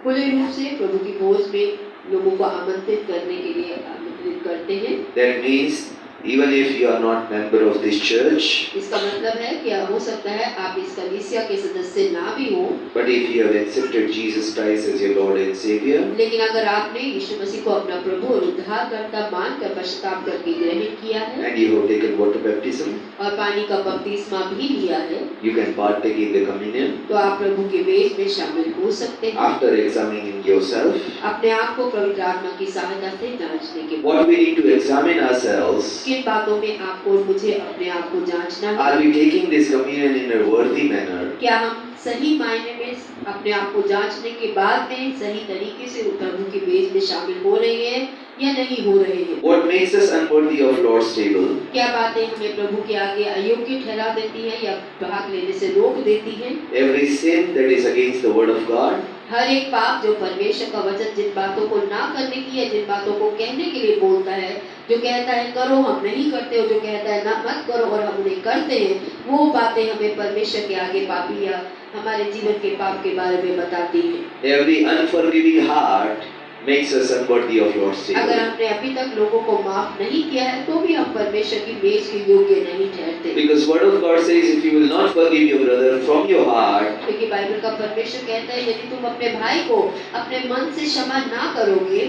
खुले रूप से प्रभु की भोज में लोगों को आमंत्रित करने के लिए आमंत्रित करते हैं, that means even if you are not member of this church, इसका मतलब है कि हो सकता है आप इस कलीसिया के सदस्य ना भी हो, but if you have accepted Jesus Christ as your Lord and Savior, लेकिन अगर आपने यीशु मसीह को अपना प्रभु और उद्धारकर्ता मानकर पश्चाताप करके ग्रहण किया है and you have taken water baptism, और पानी का बपतिस्मा भी लिया है, you can partake in the communion. तो आप प्रभु के मेज में शामिल हो सकते हैं After examining yourself, अपने आप को पवित्र आत्मा की सहायता से जांचने के बाद। what we need to examine ourselves, किन बातों में आपको और मुझे अपने आप को जांचना है? are we taking this communion in a worthy manner? क्या हम सही मायने में अपने आप को जांचने के बाद में सही तरीके से प्रभु की मेज में शामिल हो रहे हैं या नहीं हो रहे हैं। What makes us unworthy of Lord's table? क्या बातें हमें प्रभु के आगे अयोग्य ठहरा देती हैं या भाग लेने से रोक देती हैं? Every sin that is against the word of God, हर एक पाप जो परमेश्वर का वचन जिन बातों को ना करने की या जिन बातों को कहने के लिए बोलता है, जो कहता है करो हम नहीं करते, और जो कहता है ना मत करो और हम उन्हें करते हैं, वो बातें हमें परमेश्वर के आगे पापी या हमारे जीवन के पाप के बारे में बताती हैं। every unforgiving heart makes us unworthy of Lord's अगर table. हमने अभी तक लोगों को माफ नहीं किया है तो भी हम परमेश्वर की मेज के योग्य नहीं ठहरते। Because word of God says, if you will not forgive your brother from your heart, क्योंकि बाइबल का परमेश्वर कहता है यदि तुम अपने भाई को अपने मन से क्षमा ना करोगे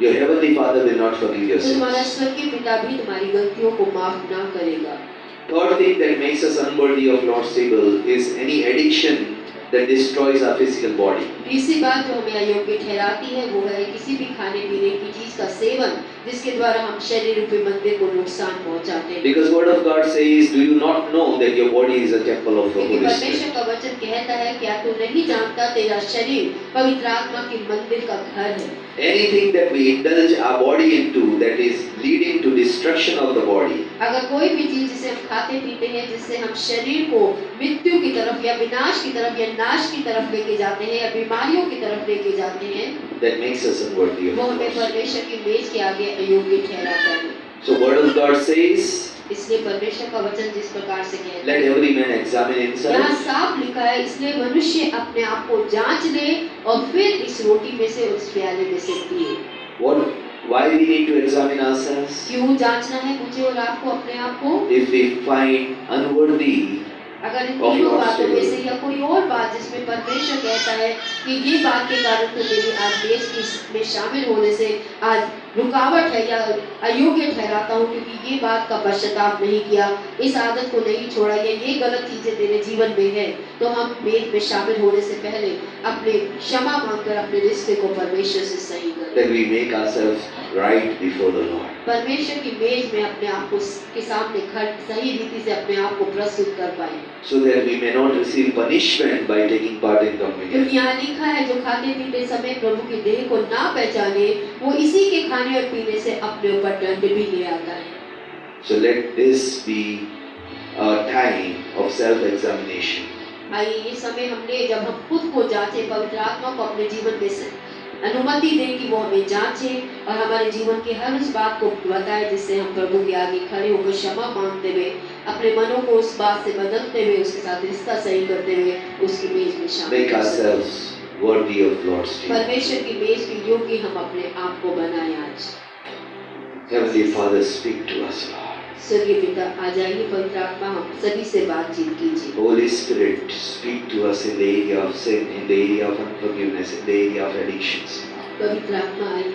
your heavenly Father will not forgive your तो तुम्हारा sins. स्वर्गीय पिता भी तुम्हारी गलतियों को माफ ना करेगा। Third thing that makes us unworthy of Lord's table is any addiction that destroys our physical body. तीसरी बात जो हमें अयोग्य ठहराती है वो है किसी भी खाने पीने की चीज का सेवन जिसके द्वारा हम शरीर रूपी मंदिर को नुकसान पहुंचाते हैं। Because word of God says, do you not know that your body is a temple of the क्योंकि Holy परमेश्वर Spirit? का वचन कहता है क्या तू नहीं जानता तेरा शरीर पवित्र आत्मा के मंदिर का घर है। Anything that we indulge our body into that is leading to destruction of the body, अगर कोई भी चीज जिसे हम खाते पीते हैं जिससे हम शरीर को मृत्यु की तरफ या विनाश की तरफ या नाश की तरफ लेके जाते हैं या बीमारियों की तरफ लेके जाते हैं, that makes us unworthy of वो the हमें Lord. परमेश्वर की मेज के आगे अयोग्य ठहराता है। So word of God says, इसलिए परमेश्वर का वचन जिस प्रकार से कहता let है every man examine यहाँ himself. साफ लिखा है इसलिए मनुष्य अपने आप को जांच ले और फिर इस रोटी में से उस प्याले में से पिए। Why we need to examine ourselves? क्यों जांचना है मुझे और आपको अपने आप को? If we find unworthy, अगर इन तीनों बातों में से या कोई और बात जिसमें परमेश्वर कहता है कि ये बात के कारण तो मेरी आज देश की में शामिल होने से आज रुकावट है या अयोग्य ठहराता हूँ क्योंकि ये बात का पश्चाताप नहीं किया, इस आदत को नहीं छोड़ा या ये गलत चीजें तेरे जीवन में है, तो हम मेज में शामिल होने से पहले अपने क्षमा मांगकर अपने रिश्ते को परमेश्वर से सही करें। that we make ourselves right before the Lord. परमेश्वर की मेज में अपने आप को के सामने सही रीति से अपने आप को प्रस्तुत कर पाए, So that we may not receive punishment by taking part in communion. क्योंकि यहाँ लिखा है जो खाते पीते समय प्रभु की देह को ना पहचाने वो इसी के खाने और पीने से अपने ऊपर दंड भी ले आता है। So let this be a time of self-examination. आइए ये समय हमने जब हम खुद को जांचे, पवित्र आत्मा को अपने जीवन में से अनुमति दें कि वो हमें जांचे और हमारे जीवन की हर उस बात को बताए जिससे हम प्रभु के आगे खड़े होकर क्षमा मांगते हुए अपने मनों को उस बात से बदलते हुए उसके साथ रिश्ता सही करते हुए उसकी मेज में शामिल Make कर सकें। ourselves worthy of Lord's table. परमेश्वर की मेज के योग्य हम अपने आप को बनाएं आज। Heavenly Father, speak to us, Lord. स्वर्गीय पिता आ जाइए, पवित्र आत्मा हम सभी से बातचीत कीजिए। Holy Spirit, speak to us in the area of sin, in the area of unforgiveness, in the area of addictions. पवित्र आत्मा आइए,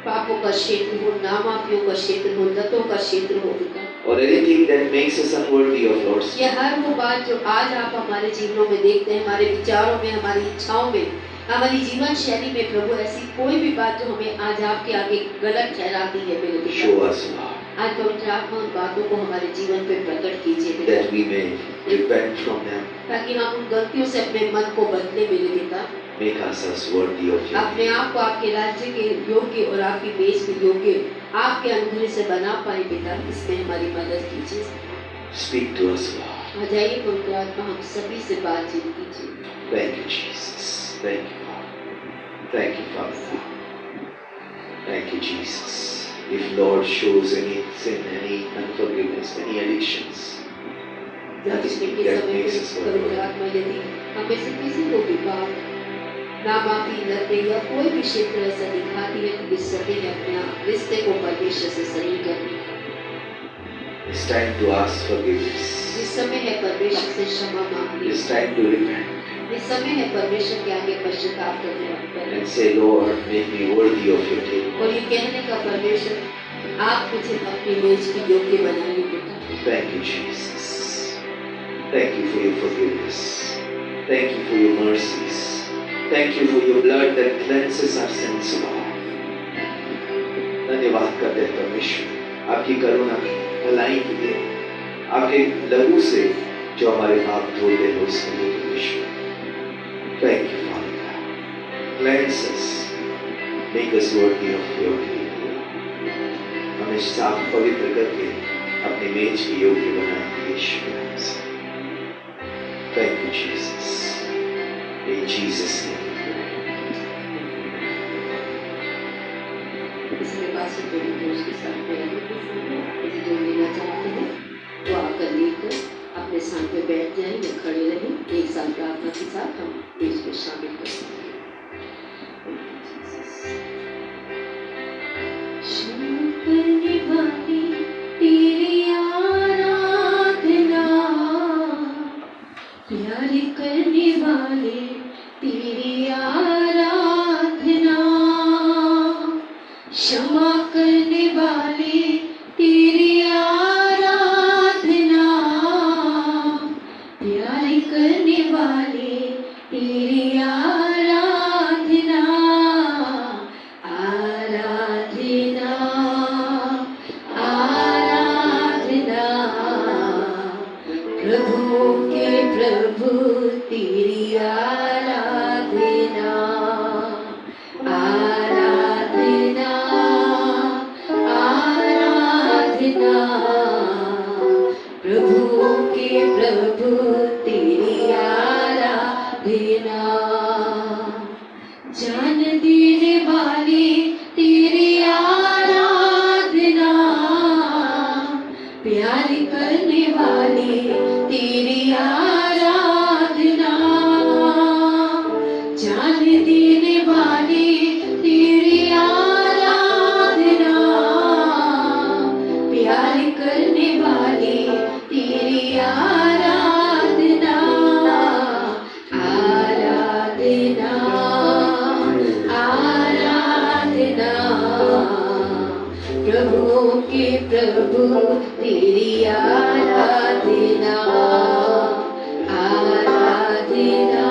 पापों का क्षेत्र हो, नामाफियों का क्षेत्र हो, लतों का क्षेत्र हो पिता, Or anything that makes us unworthy of Lord's table. ये हर वो बात जो आज आप हमारे जीवनों में देखते हैं, हमारे विचारों में, हमारी इच्छाओं में, हमारी जीवन शैली में प्रभु, ऐसी कोई भी बात जो हमें आज आपके आगे गलत ठहराती है मेरे Show पिता, us, Lord, आज पवित्र आत्मा उन बातों को हमारे जीवन पे प्रकट कीजिए पिता, that we may repent from them. ताकि हम उन गलतियों से अपने मन को बदले मेरे पिता, Make ourselves worthy of your अपने name. आप को आपके राज्य के योग्य और आपकी मेज के योग्य आपके अनुग्रह से बना पाए पिता, इसमें हमारी मदद कीजिए। Speak to us, Lord. आ जाइए पवित्र आत्मा, हम सभी से बातचीत कीजिए। Thank you, Jesus. Thank you, Lord. Thank you, Father. Thank you, Jesus. If Lord shows any sin, any unforgiveness, any addictions, जांचने के that समय makes में us पवित्र worthy. आत्मा यदि हमें से किसी को भी पाप, नामाफी, लतें या कोई भी क्षेत्र ऐसा दिखाती है तो इस समय में अपने आप रिश्ते को परमेश्वर से सही करने का It's time to ask forgiveness. इस समय है, परमेश्वर से क्षमा मांगने It's time to repent इस समय है, परमेश्वर के आगे पश्चाताप करने and say, Lord, make me worthy of your table. और ये कहने का, परमेश्वर आप मुझे अपनी मेज की योग्य बनाइए पिता। Thank you, Jesus. Thank you for your forgiveness. Thank you for your mercies. Thank you for your blood that cleanses our sins, Lord. धन्यवाद करते हैं परमेश्वर आपकी करुणा की भलाई के लिए, आपके लहू से जो हमारे पाप धोते हैं उसके लिए परमेश्वर Thank you, Father God. Cleanse us. Make us worthy of your name. हमें साफ पवित्र करके अपनी मेज के योग्य बनाएंगे यीशु के नाम से. Thank you, Jesus. In Jesus' name. इसके बाद से जो लोग उसके साथ में यदि जो लेना चाहते हैं तो आकर लेकर अपने स्थान पे बैठ जाएं या खड़े रहें. एक साथ प्रार्थना के साथ हम इसमें शामिल कर सकते हैं. शुरू करने वाली तेरी आराधना, प्यार करने वाले तेरी आराधना, क्षमा करने वाले तेरी आराधना, प्यार करने वाले तेरी आराधना, आराधना, आराधना, प्रभु के प्रभु तेरी आराधना, आराधना, आराधना, प्रभु के प्रभु तेरी आराधना, जान देने वाली तेरी आराधना, प्यार करने वाली तेरी आराधना, जान देने वाली तेरी आराधना, प्यार करने वाली तेरी आराधना, आराधना, आराधना, प्रभु के प्रभु तेरी आराधना, आराधना,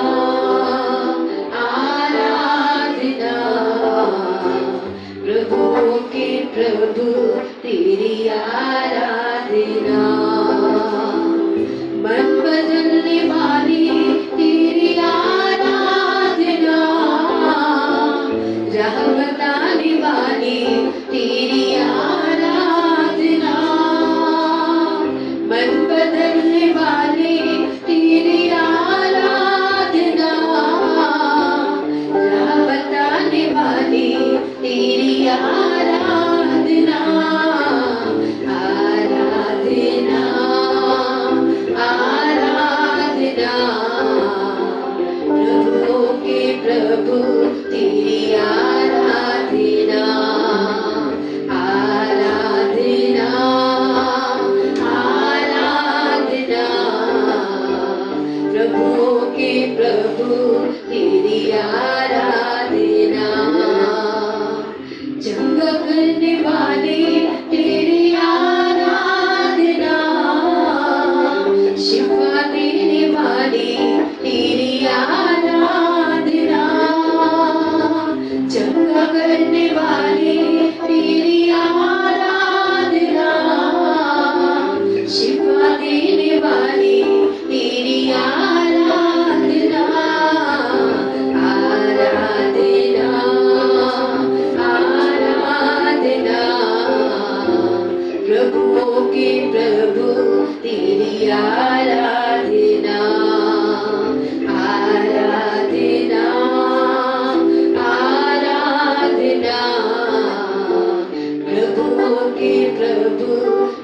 आराधना, प्रभु के प्रभु तेरी आराधना, मन बदलने वाली तेरी आराधना, राह बताने वाली तेरी आराधना, मन बदलने वाली तेरी आराधना, राह बताने वाली तेरी आराधना, आराधना, आराधना, प्रभु के प्रभु तेरी आराधना, आराधना, आराधना, प्रभु के प्रभु तेरी आराधना, जंग करने वाले तेरी आराधना, शिफा देने वाली तेरी आराधना, जंग करने वाली तेरी आराधना, शिफा देने वाली तेरी आराधना, आराधना, आराधना, प्रभु के प्रभु तेरी आराधना, आराधना, आराधना, प्रभु के प्रभु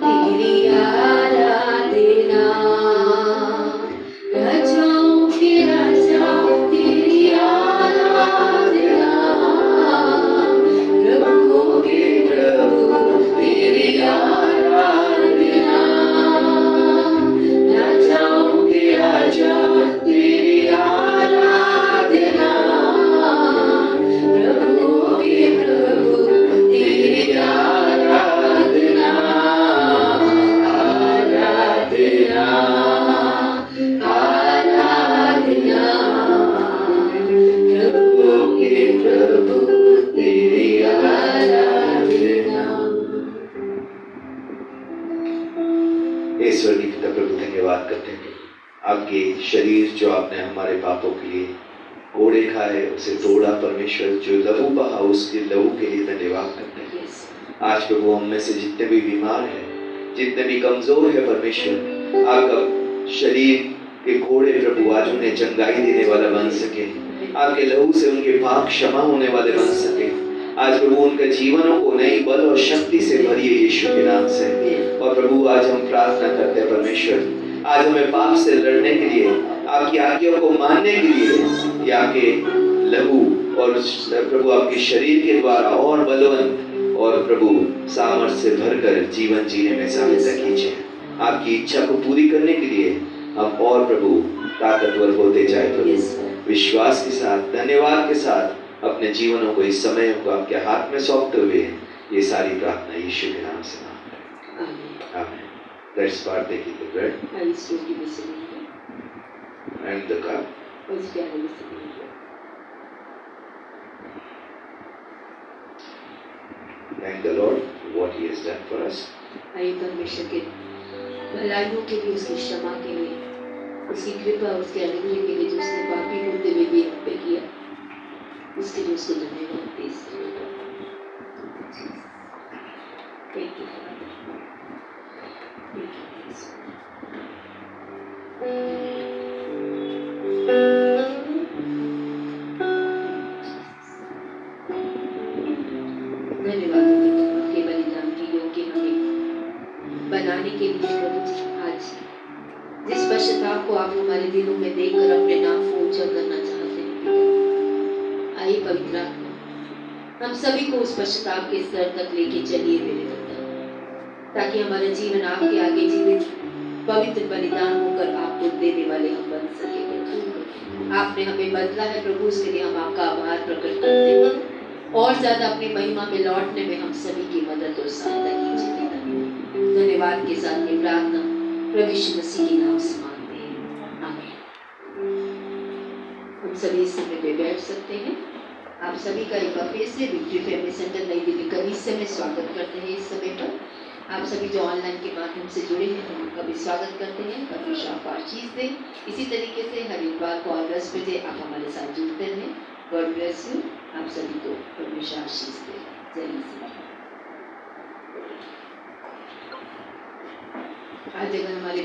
तेरी आराधना, राजाओं के राजा तेरी आराधना, प्रभु के प्रभु तेरी आराधना, राजाओं के राजा तेरी आराधना, प्रभु के प्रभु तेरी आराधना, आराधना, आराधना, प्रभु के प्रभु तेरी आराधना. ईश्वरी पिता प्रभु धन्यवाद करते हैं आपके शरीर जो आपने हमारे पापों के लिए कोड़े खाए, उसे तोड़ा परमेश्वर, जो लहू बहा उसके लहू के लिए धन्यवाद करते हैं। Yes. आज प्रभु हम में से जितने भी बीमार हैं, जितने भी कमजोर है परमेश्वर, आपका शरीर के घोड़े प्रभु आज उन्हें चंगाई देने वाला बन सके, आपके लहू से उनके पाप क्षमा होने वाले बन सके। आज प्रभु उनके जीवनों को नई बल और शक्ति से भरिए यीशु के नाम से। और प्रभु आज हम प्रार्थना करते हैं परमेश्वर, आज हमें पाप से लड़ने के लिए, आपकी आज्ञाओं को मानने के लिए, या आपके लहू और प्रभु आपके शरीर के द्वारा और बलवान और प्रभु सामर्थ्य से भरकर जीवन जीने में सहायता कीजिए। आपकी इच्छा को पूरी करने के लिए हम और प्रभु ताकतवर होते जाए प्रभु। विश्वास के साथ, धन्यवाद के साथ अपने जीवनों को, इस समय को आपके हाथ में सौंपते हुए ये सारी प्रार्थना यीशु के नाम से मांगते हैं। आमीन। Let's partake in the bread and the cup. Thank the Lord for what He has done for us. आइए परमेश्वर के भलाइयों के लिए, उसकी क्षमा के लिए, उसकी कृपा, उसके अनुग्रह के लिए, जो उसने पापी होते हुए भी हम पे किया, उसके लिए उसको धन्यवाद पेश करें। Thank you, Father. Thank you, Jesus. धन्यवाद आपके बलिदान के योग्य हमें बनाने के लिए प्रभु जी। आज जिस पश्चाताप को आप हमारे दिलों में देखकर अपने नाम को ऊंचा करना चाहते हैं, आइए पवित्र आत्मा, हम सभी को उस पश्चाताप के स्तर तक लेके चलिए मेरे पिता, ताकि हमारा जीवन आपके आगे जीवित पवित्र बलिदान होकर आपको देने वाले हम बन सके। आपने हमें बदला है प्रभु, उसके लिए हम आपका आभार प्रकट करते हैं। और ज्यादा अपनी महिमा में लौटने में हम सभी की मदद और सहायता कीजिए पिता। धन्यवाद के साथ ये प्रार्थना प्रभु यीशु मसीह के नाम से मांगते हैं, आमीन। हम सभी इस समय पे बैठ सकते हैं। आप सभी का एक बार फिर से विक्ट्री फैमिली सेंटर नई दिल्ली कलीसिया में स्वागत करते हैं। इस समय पर आप सभी जो ऑनलाइन के माध्यम से जुड़े हैं, हम उनका भी स्वागत करते हैं। परमेश्वर आपको आशीष दे। इसी तरीके से हर इतवार को और 10 बजे आप हमारे साथ जुड़ते रहें। God bless you. आप सभी को परमेश्वर आशीष दे। जय मसीह। आज अगर हमारे